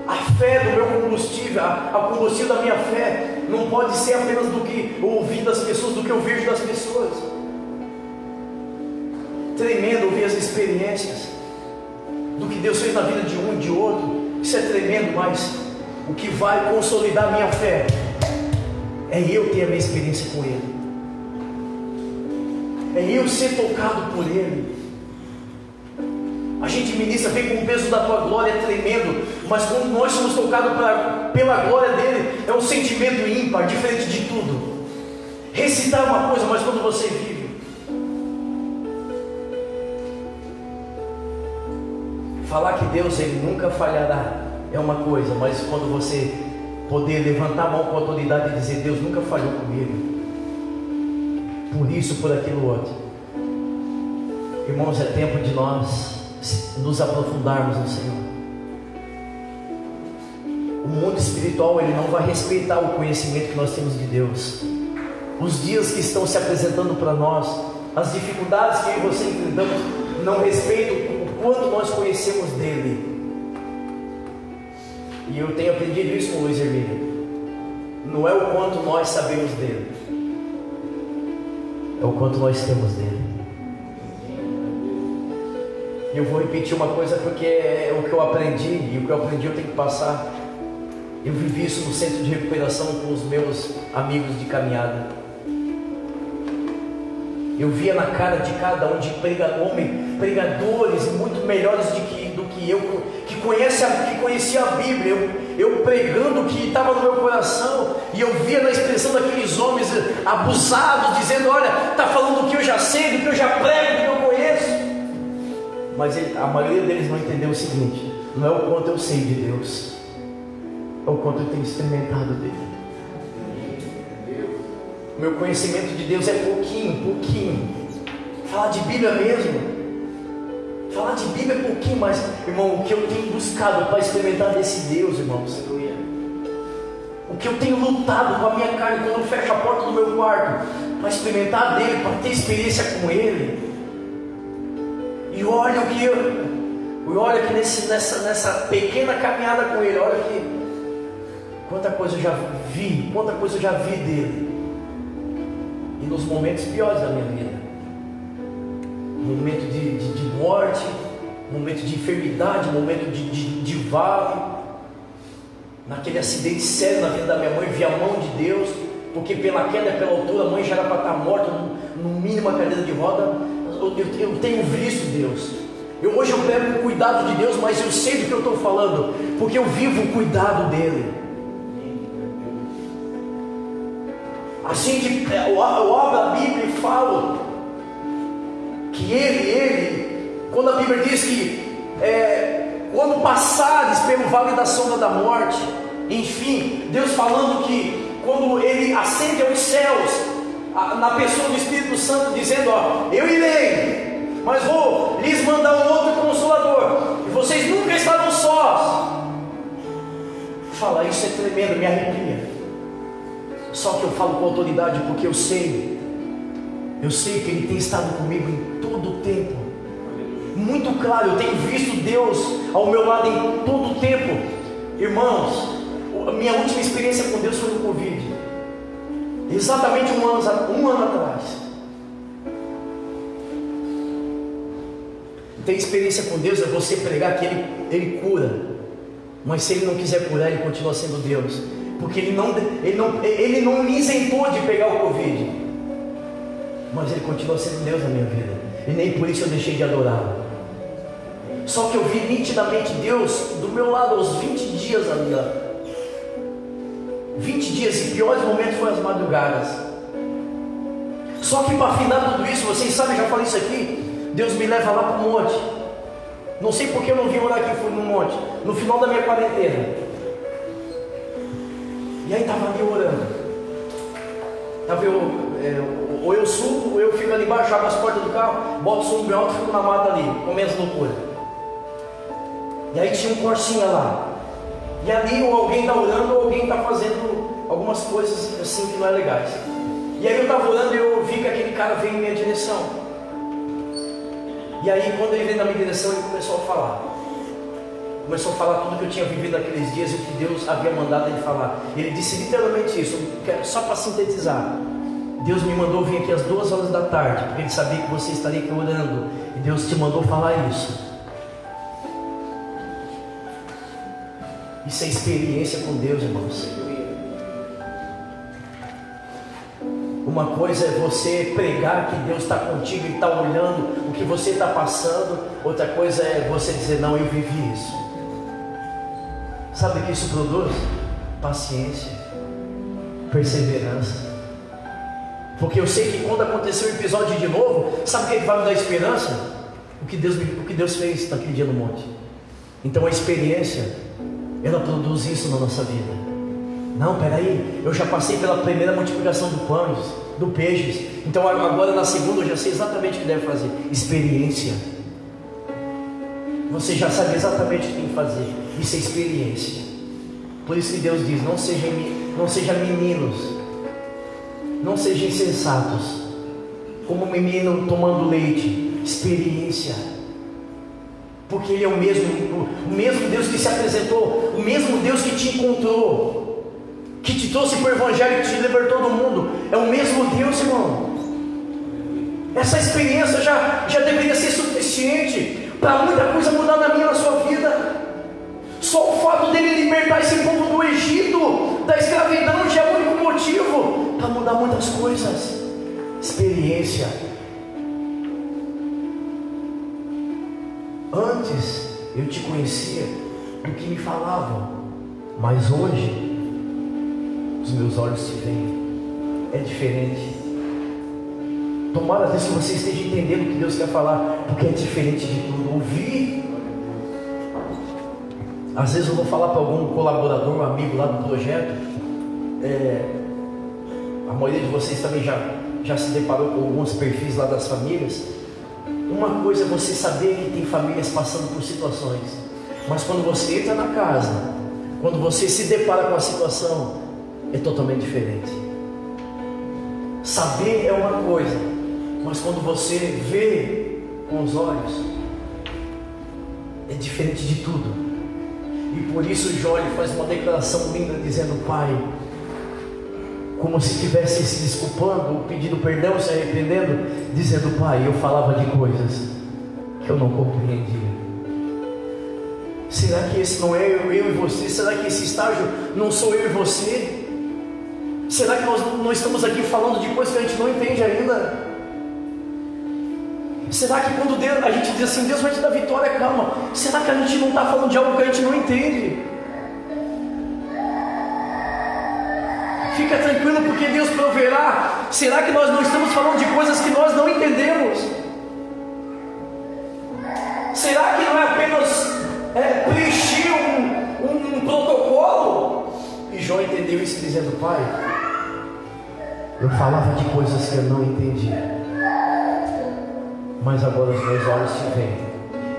A fé do meu combustível, a combustível da minha fé, não pode ser apenas do que eu ouvi das pessoas, do que eu vejo das pessoas. Tremendo ouvir as experiências do que Deus fez na vida de um e de outro. Isso é tremendo, mas o que vai consolidar a minha fé é eu ter a minha experiência com Ele, é eu ser tocado por Ele. A gente ministra, vem com o peso da tua glória, é tremendo, mas quando nós somos tocados pela glória dele, é um sentimento ímpar, diferente de tudo. Recitar é uma coisa, mas quando você vive, falar que Deus ele nunca falhará é uma coisa, mas quando você poder levantar a mão com autoridade e dizer: Deus nunca falhou comigo, por isso, por aquilo outro. Irmãos, é tempo de nós nos aprofundarmos no Senhor. O mundo espiritual ele não vai respeitar o conhecimento que nós temos de Deus. Os dias que estão se apresentando para nós, as dificuldades que eu e você enfrentamos, não respeitam o quanto nós conhecemos dele. E eu tenho aprendido isso com Luiz Hermínio. Não é o quanto nós sabemos dele, é o quanto nós temos dele. E eu vou repetir uma coisa porque é o que eu aprendi, e o que eu aprendi eu tenho que passar. Eu vivi isso no centro de recuperação com os meus amigos de caminhada. Eu via na cara de cada um de pregadores muito melhores do que eu, que conhecia a Bíblia, eu pregando o que estava no meu coração, e eu via na expressão daqueles homens abusados, dizendo: olha, está falando do que eu já sei, do que eu já prego, do que eu conheço. Mas a maioria deles não entendeu o seguinte: não é o quanto eu sei de Deus, é o quanto eu tenho experimentado dele. Meu conhecimento de Deus é pouquinho. Falar de Bíblia mesmo, falar de Bíblia é pouquinho, mas, irmão, o que eu tenho buscado para experimentar desse Deus, irmãos, o que eu tenho lutado com a minha carne, quando eu fecho a porta do meu quarto, para experimentar dele, para ter experiência com ele. E olha que nessa pequena caminhada com ele, olha que quanta coisa eu já vi dele. E nos momentos piores da minha vida, momento de morte, momento de enfermidade, momento de vale, naquele acidente sério na vida da minha mãe, vi a mão de Deus, porque pela queda e pela altura a mãe já era para estar morta, no mínimo a cadeira de roda. Eu tenho visto Deus. Hoje eu pego o cuidado de Deus, mas eu sei do que eu estou falando, porque eu vivo o cuidado dele. Assim que eu abro a Bíblia e falo que ele, quando a Bíblia diz que quando passares pelo vale da sombra da morte, enfim, Deus falando que quando ele ascende aos céus, na pessoa do Espírito Santo, dizendo: ó, eu irei, mas vou lhes mandar um outro Consolador, e vocês nunca estarão sós. Fala, isso é tremendo, me arrepia. Só que eu falo com autoridade, porque eu sei que Ele tem estado comigo em todo o tempo, muito claro. Eu tenho visto Deus ao meu lado em todo o tempo. Irmãos, a minha última experiência com Deus foi no Covid, exatamente um ano atrás. Ter experiência com Deus é você pregar que Ele cura, mas se Ele não quiser curar, Ele continua sendo Deus, porque Ele não me isentou de pegar o Covid, mas Ele continua sendo Deus na minha vida, e nem por isso eu deixei de adorá-lo. Só que eu vi nitidamente Deus do meu lado aos 20 dias ali, 20 dias, e piores momentos foram as madrugadas. Só que para afinar tudo isso, vocês sabem, já falei isso aqui, Deus me leva lá para o monte, Não sei porque eu não vim orar aqui, fui no monte, no final da minha quarentena. E aí estava ali orando. Ou eu subo, ou eu fico ali embaixo, abro as portas do carro, boto o som bem alto e fico na mata ali, comendo as loucuras. E aí tinha um Corsinha lá. E ali ou alguém está orando, ou alguém está fazendo algumas coisas assim que não é legais. E aí eu estava orando e eu vi que aquele cara veio em minha direção. E aí quando ele veio na minha direção, ele começou a falar. Começou a falar tudo que eu tinha vivido naqueles dias e o que Deus havia mandado ele falar. Ele disse literalmente isso, só para sintetizar. Deus me mandou vir aqui às 2 horas da tarde, porque Ele sabia que você estaria aqui orando. E Deus te mandou falar isso. Isso é experiência com Deus, irmãos. Uma coisa é você pregar que Deus está contigo e está olhando o que você está passando. Outra coisa é você dizer, não, eu vivi isso. Sabe o que isso produz? Paciência, perseverança. Porque eu sei que quando acontecer o episódio de novo, sabe o que vai me dar esperança? O que Deus fez naquele dia no monte. Então a experiência, ela produz isso na nossa vida. Não, peraí, eu já passei pela primeira multiplicação do peixes. Então agora na segunda eu já sei exatamente o que deve fazer. Experiência. Você já sabe exatamente o que tem que fazer. Isso é experiência. Por isso que Deus diz, não sejam meninos, não sejam insensatos, como um menino tomando leite. Experiência. Porque Ele é o mesmo Deus que se apresentou, o mesmo Deus que te encontrou, que te trouxe para o Evangelho, que te libertou do mundo. É o mesmo Deus, irmão. Essa experiência já deveria ser suficiente para muita coisa mudar na minha e na sua vida. Só o fato dele libertar esse povo do Egito, da escravidão, já é o único motivo para mudar muitas coisas. Experiência. Antes eu te conhecia do que me falavam, mas hoje os meus olhos te veem. É diferente. Tomara Deus que você esteja entendendo o que Deus quer falar, porque é diferente de tudo. Ouvir. Às vezes eu vou falar para algum colaborador, um amigo lá do projeto. A maioria de vocês também já se deparou com alguns perfis lá das famílias. Uma coisa é você saber que tem famílias passando por situações, mas quando você entra na casa, quando você se depara com a situação, é totalmente diferente. Saber é uma coisa, mas quando você vê com os olhos, é diferente de tudo. E por isso Jó faz uma declaração linda dizendo, Pai, como se estivesse se desculpando, pedindo perdão, se arrependendo, dizendo, Pai, eu falava de coisas que eu não compreendia. Será que esse não é eu e você? Será que esse estágio não sou eu e você? Será que nós não estamos aqui falando de coisas que a gente não entende ainda? Será que quando a gente diz assim, Deus vai te dar vitória, calma, será que a gente não está falando de algo que a gente não entende? Fica tranquilo, porque Deus proverá. Será que nós não estamos falando de coisas que nós não entendemos? Será que não é apenas preencher um protocolo? E Jó entendeu isso dizendo, Pai, eu falava de coisas que eu não entendia, mas agora os meus olhos te veem.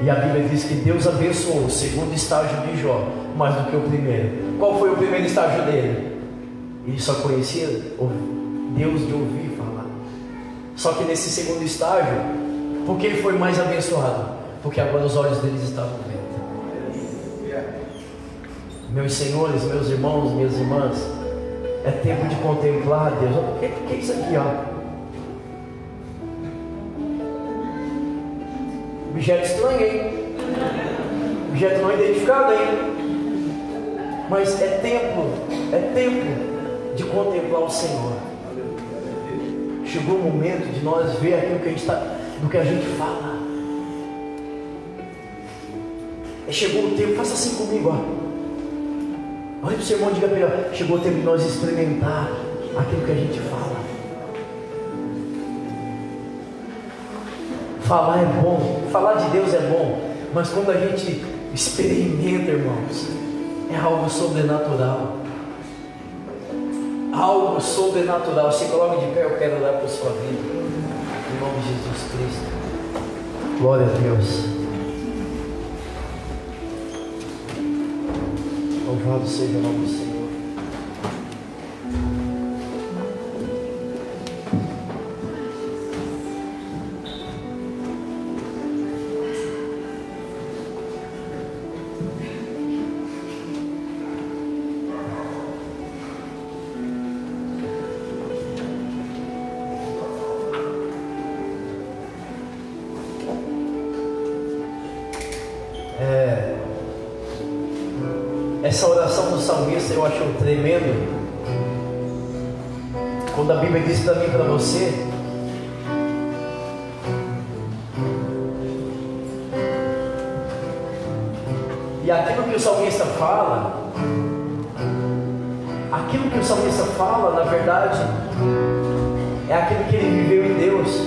E a Bíblia diz que Deus abençoou o segundo estágio de Jó mais do que o primeiro. Qual foi o primeiro estágio dele? Ele só conhecia Deus de ouvir falar. Só que nesse segundo estágio, por que ele foi mais abençoado? Porque agora os olhos deles estavam vendo. Meus senhores, meus irmãos, minhas irmãs, é tempo de contemplar Deus. O que é isso aqui, ó? Objeto estranho, hein? Objeto não identificado, hein? Mas é tempo de contemplar o Senhor. Chegou o momento de nós ver aquilo que a gente está, do que a gente fala. Chegou o tempo, faça assim comigo, ó. Olha para o seu irmão e diga para ele, chegou o tempo de nós experimentar aquilo que a gente fala. Falar é bom, falar de Deus é bom, Mas quando a gente experimenta, irmãos, é algo sobrenatural. Algo sobrenatural. Se coloque de pé, eu quero orar por sua vida. Em nome de Jesus Cristo. Glória a Deus. Louvado seja o nome do Senhor. Essa oração do salmista eu acho tremendo. Quando a Bíblia diz para mim e para você: e aquilo que o salmista fala, na verdade, é aquilo que ele viveu em Deus.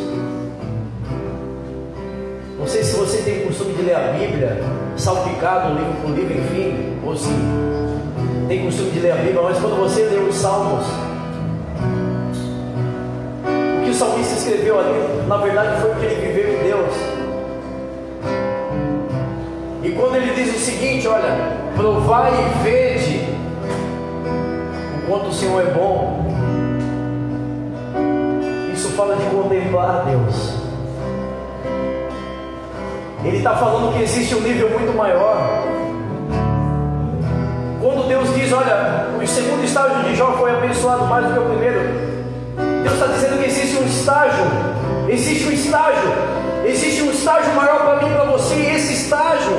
Não sei se você tem o costume de ler a Bíblia salpicado, livro por livro, enfim, ou se tem costume de ler a Bíblia, mas quando você lê os Salmos, o que o salmista escreveu ali, na verdade, foi o que ele viveu em Deus. E quando ele diz o seguinte: olha, provai e vede o quanto o Senhor é bom, isso fala de contemplar Deus. Ele está falando que existe um nível muito maior. Quando Deus diz: olha, o segundo estágio de Jó foi abençoado mais do que o primeiro, Deus está dizendo que existe um estágio maior para mim e para você. E esse estágio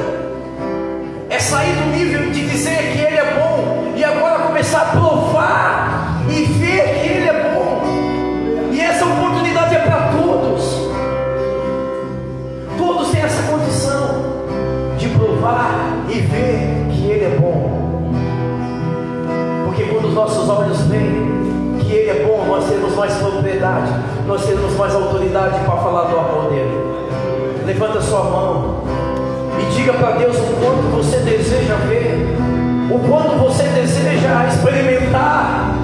é sair do nível de dizer que Ele é bom e agora começar a provar e ver que Ele é bom. E essa oportunidade é para todos. Todos têm essa condição de provar e ver que Ele é bom. Porque quando os nossos olhos veem que Ele é bom, nós temos mais propriedade, nós temos mais autoridade para falar do amor dEle. Levanta sua mão e diga para Deus o quanto você deseja ver, o quanto você deseja experimentar.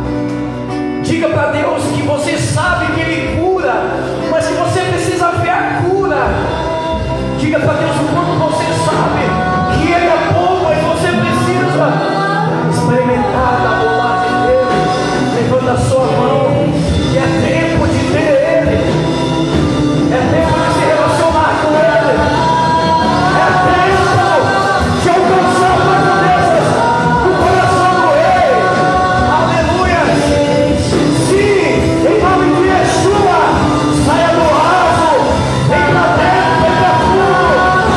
Diga para Deus que você sabe que Ele cura, mas que você precisa ver a cura. Diga para Deus o quanto você sabe que Ele é bom, mas você precisa experimentar da bondade dEle. Levanta a sua mão, e é tempo de ter Ele, é tempo de se relacionar com Ele, é tempo de alcançar a grandeza do coração do Rei. Aleluia! Sim, em nome de Yeshua, saia do raso, vem para dentro, vem para fundo.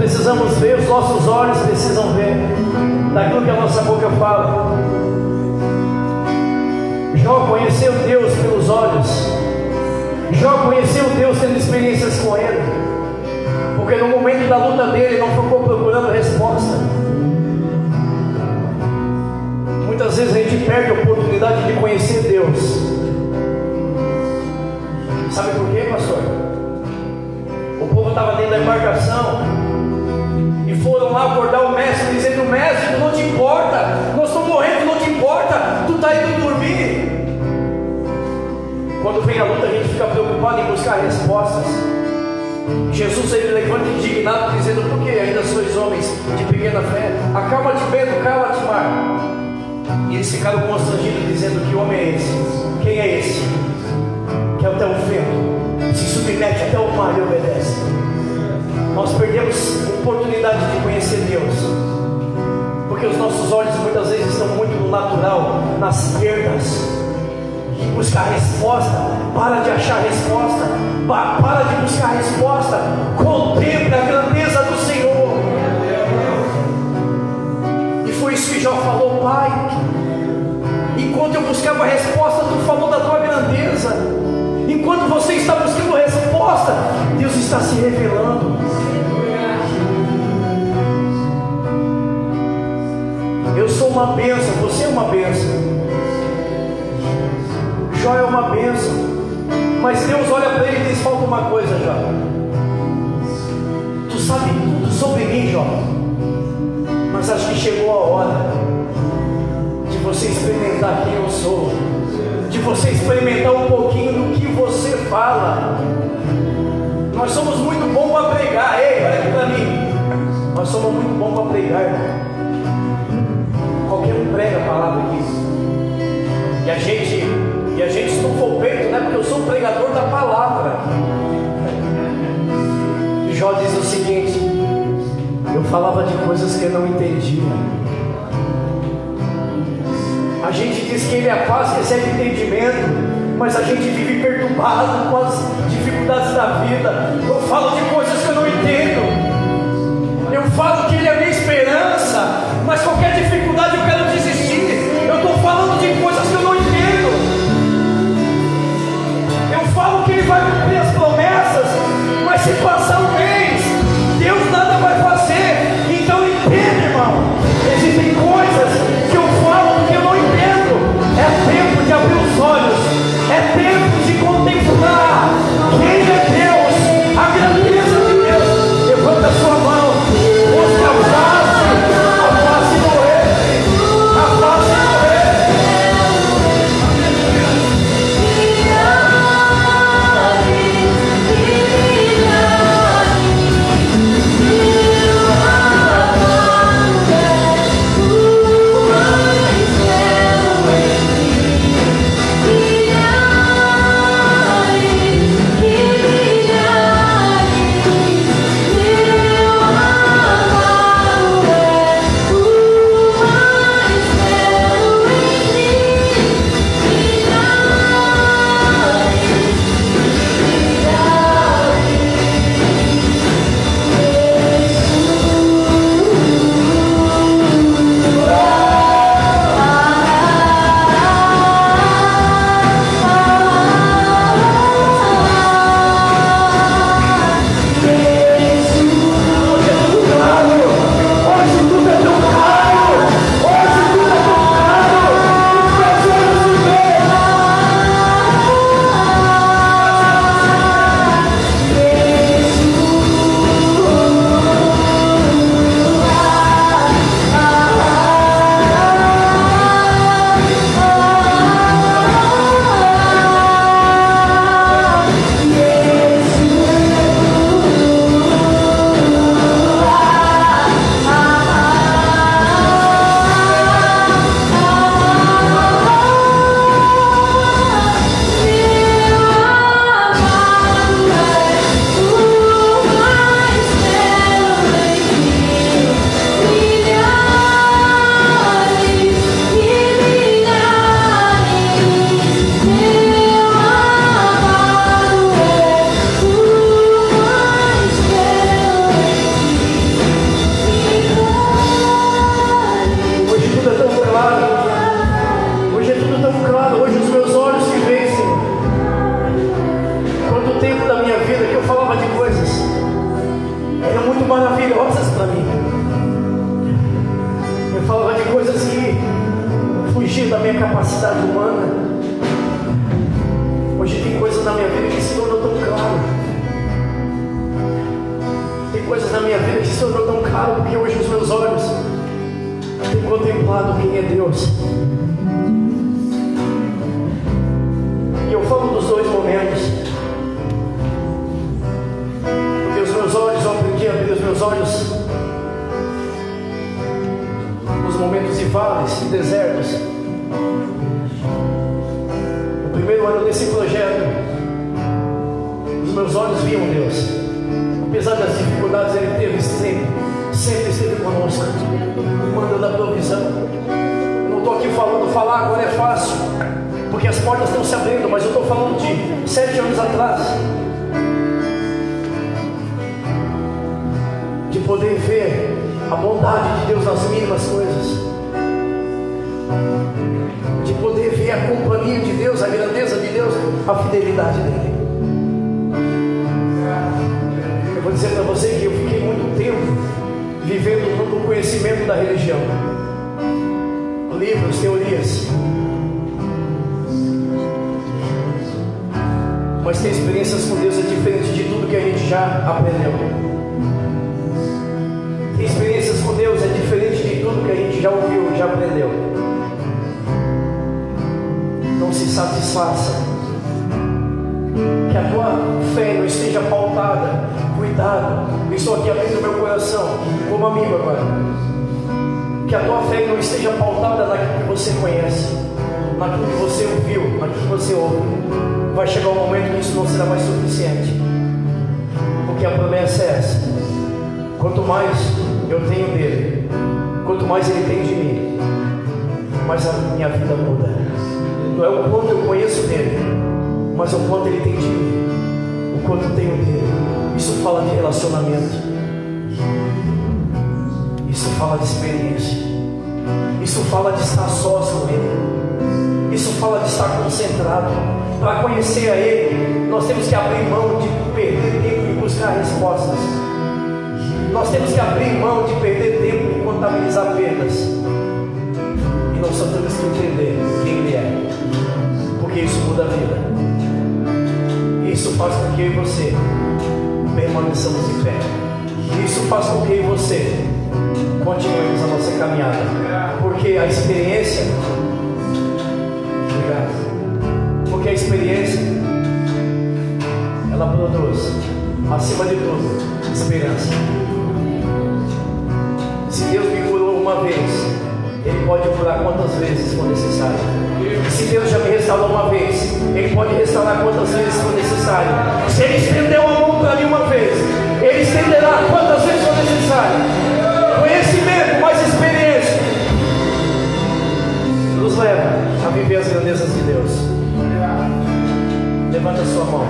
precisamos ver, os nossos olhos precisam ver daquilo que a nossa boca fala. Jó conheceu Deus pelos olhos. Jó conheceu Deus tendo experiências com Ele, porque no momento da luta dele não ficou procurando resposta. Muitas vezes a gente perde a oportunidade de conhecer Deus. Sabe por quê, pastor? O povo estava dentro da embarcação e foram lá acordar o mestre, dizendo: mestre, tu não te importa, nós estamos morrendo, não te importa, tu está indo dormir. Quando vem a luta, a gente fica preocupado em buscar respostas. Jesus ele levanta indignado, dizendo: por que ainda sois homens de pequena fé? Acalma-te, vento, cala-te, mar. E eles ficaram constrangidos, dizendo: que homem é esse? Quem é esse? Que até o vento se submete, até o mar e obedece. Nós perdemos a oportunidade de conhecer Deus, porque os nossos olhos muitas vezes estão muito no natural, nas perdas. E buscar resposta, para de achar resposta, para de buscar resposta, contemple a grandeza do Senhor. E foi isso que Jó falou: Pai, enquanto eu buscava a resposta, tu falou da tua grandeza. Enquanto você está buscando resposta, Deus está se revelando. Eu sou uma bênção, você é uma bênção. Jó é uma bênção, mas Deus olha para ele e diz: falta uma coisa, Jó. Tu sabe tudo sobre mim, Jó, mas acho que chegou a hora de você experimentar quem eu sou, de você experimentar um pouquinho do que você fala. Nós somos muito bons para pregar. Ei, olha aqui para mim, nós somos muito bons para pregar. Qualquer um prega a palavra aqui, e a gente estufa o peito, né? Porque eu sou um pregador da palavra. E Jó diz o seguinte: eu falava de coisas que eu não entendia. A gente diz que Ele é a paz, recebe entendimento, mas a gente vive perturbado com as dificuldades da vida. Eu falo de coisas que eu não entendo. Eu falo que Ele é a minha esperança, mas qualquer dificuldade eu quero desistir. Eu estou falando de coisas que eu não entendo. Eu falo que Ele vai cumprir as promessas, mas se passar um mês, Deus nada vai fazer. Então entenda, irmão, existem coisas que eu falo que eu não entendo. É tempo de abrir os olhos, é tempo de contemplar quem é Deus, a grandeza de Deus. Levanta a sua mão, busca a face do Rei. minha capacidade humana. Hoje tem coisas na minha vida que se tornou tão claro. Tem coisas na minha vida que se tornou tão claro, porque hoje os meus olhos têm contemplado quem é Deus. E eu falo dos dois momentos. Porque os meus olhos, eu aprendi a abrir os meus olhos nos momentos de vales e desertos. No primeiro ano desse projeto, os meus olhos viam Deus. Apesar das dificuldades, Ele teve sempre esteve conosco, mandando a provisão. Eu não estou aqui falar agora é fácil, porque as portas estão se abrindo, mas eu estou falando de 7 anos atrás, de poder ver a bondade de Deus nas mínimas coisas, de poder ver a companhia de Deus, a grandeza de Deus, a fidelidade dEle. Eu vou dizer para você que eu fiquei muito tempo vivendo no conhecimento da religião, livros, teorias, mas ter experiências com Deus é diferente de tudo que a gente já aprendeu. Ter experiências com Deus é diferente de tudo que a gente já ouviu, já aprendeu. Não se satisfaça. Que a tua fé não esteja pautada. Cuidado, eu estou aqui abrindo meu coração como amigo agora. Que a tua fé não esteja pautada naquilo que você conhece, naquilo que você ouviu, naquilo que você ouve. Vai chegar um momento que isso não será mais suficiente, porque a promessa é essa: quanto mais eu tenho dele, quanto mais ele tem de mim, mais a minha vida muda. Não é o quanto eu conheço dele, mas o quanto ele tem de mim, o quanto eu tenho dele. Isso fala de relacionamento, isso fala de experiência, isso fala de estar sós com ele, isso fala de estar concentrado. Para conhecer a Ele, nós temos que abrir mão de perder tempo em buscar respostas. Nós temos que abrir mão de perder tempo em contabilizar perdas. E nós só temos que entender quem Ele é, porque isso muda a vida. Isso faz com que eu e você permaneçamos em pé. Isso faz com que eu e você continuemos a nossa caminhada, porque a experiência, porque a experiência, ela produz, acima de tudo, esperança. Se Deus me curou uma vez, Ele pode curar quantas vezes for necessário. Se Deus já me restaurou uma vez, Ele pode restaurar quantas vezes for necessário. Se Ele estendeu a mão para mim uma vez, Ele estenderá quantas vezes for necessário. Conhecimento mais experiência nos leva a viver as grandezas de Deus. Levanta a sua mão.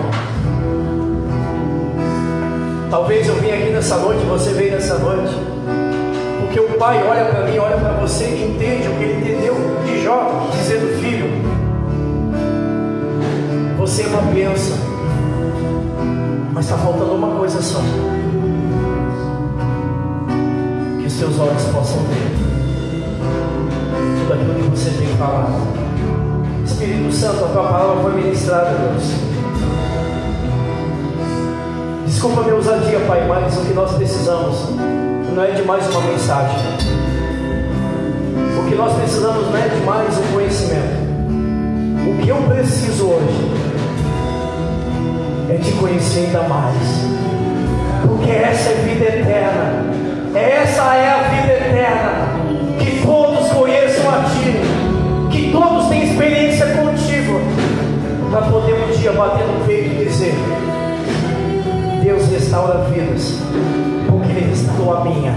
Talvez eu vim aqui nessa noite, você veio nessa noite, porque o Pai olha para mim, olha para você e entende o que Ele entendeu de Jó, dizendo: filho, você é uma bênção, mas está faltando uma coisa só: que os seus olhos possam ver tudo aquilo que você tem falado. Espírito Santo, a tua palavra foi ministrada, Deus. Desculpa a minha ousadia, Pai, mas o que nós precisamos não é de mais uma mensagem. O que nós precisamos não é de mais um conhecimento. O que eu preciso hoje é te conhecer ainda mais, porque essa é vida eterna. Essa é a vida eterna, que todos conheçam a Ti, que todos tenham experiência contigo, para poder um dia bater no peito e dizer: Deus restaura vidas, porque Ele restaurou a minha.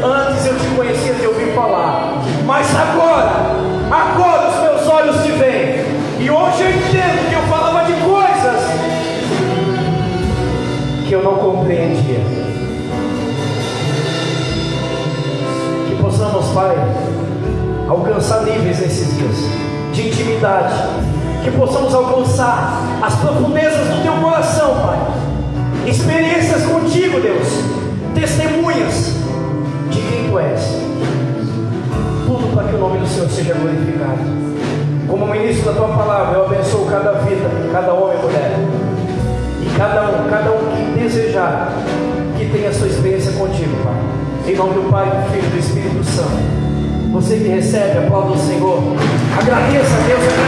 Antes eu te conhecia de ouvir falar, mas agora os meus olhos te veem, e hoje eu entendo que eu falava de coisas que eu não compreendia. Que possamos, Pai, alcançar níveis nesses dias de intimidade, que possamos alcançar as profundezas do Teu coração, Pai. Experiências contigo, Deus, testemunhas de quem Tu és, tudo para que o nome do Senhor seja glorificado. Como ministro da tua palavra, eu abençoo cada vida, cada homem e mulher, e cada um que desejar, que tenha a sua experiência contigo, Pai. Em nome do Pai, do Filho e do Espírito Santo. Você que recebe, aplauda o Senhor. Agradeça a Deus.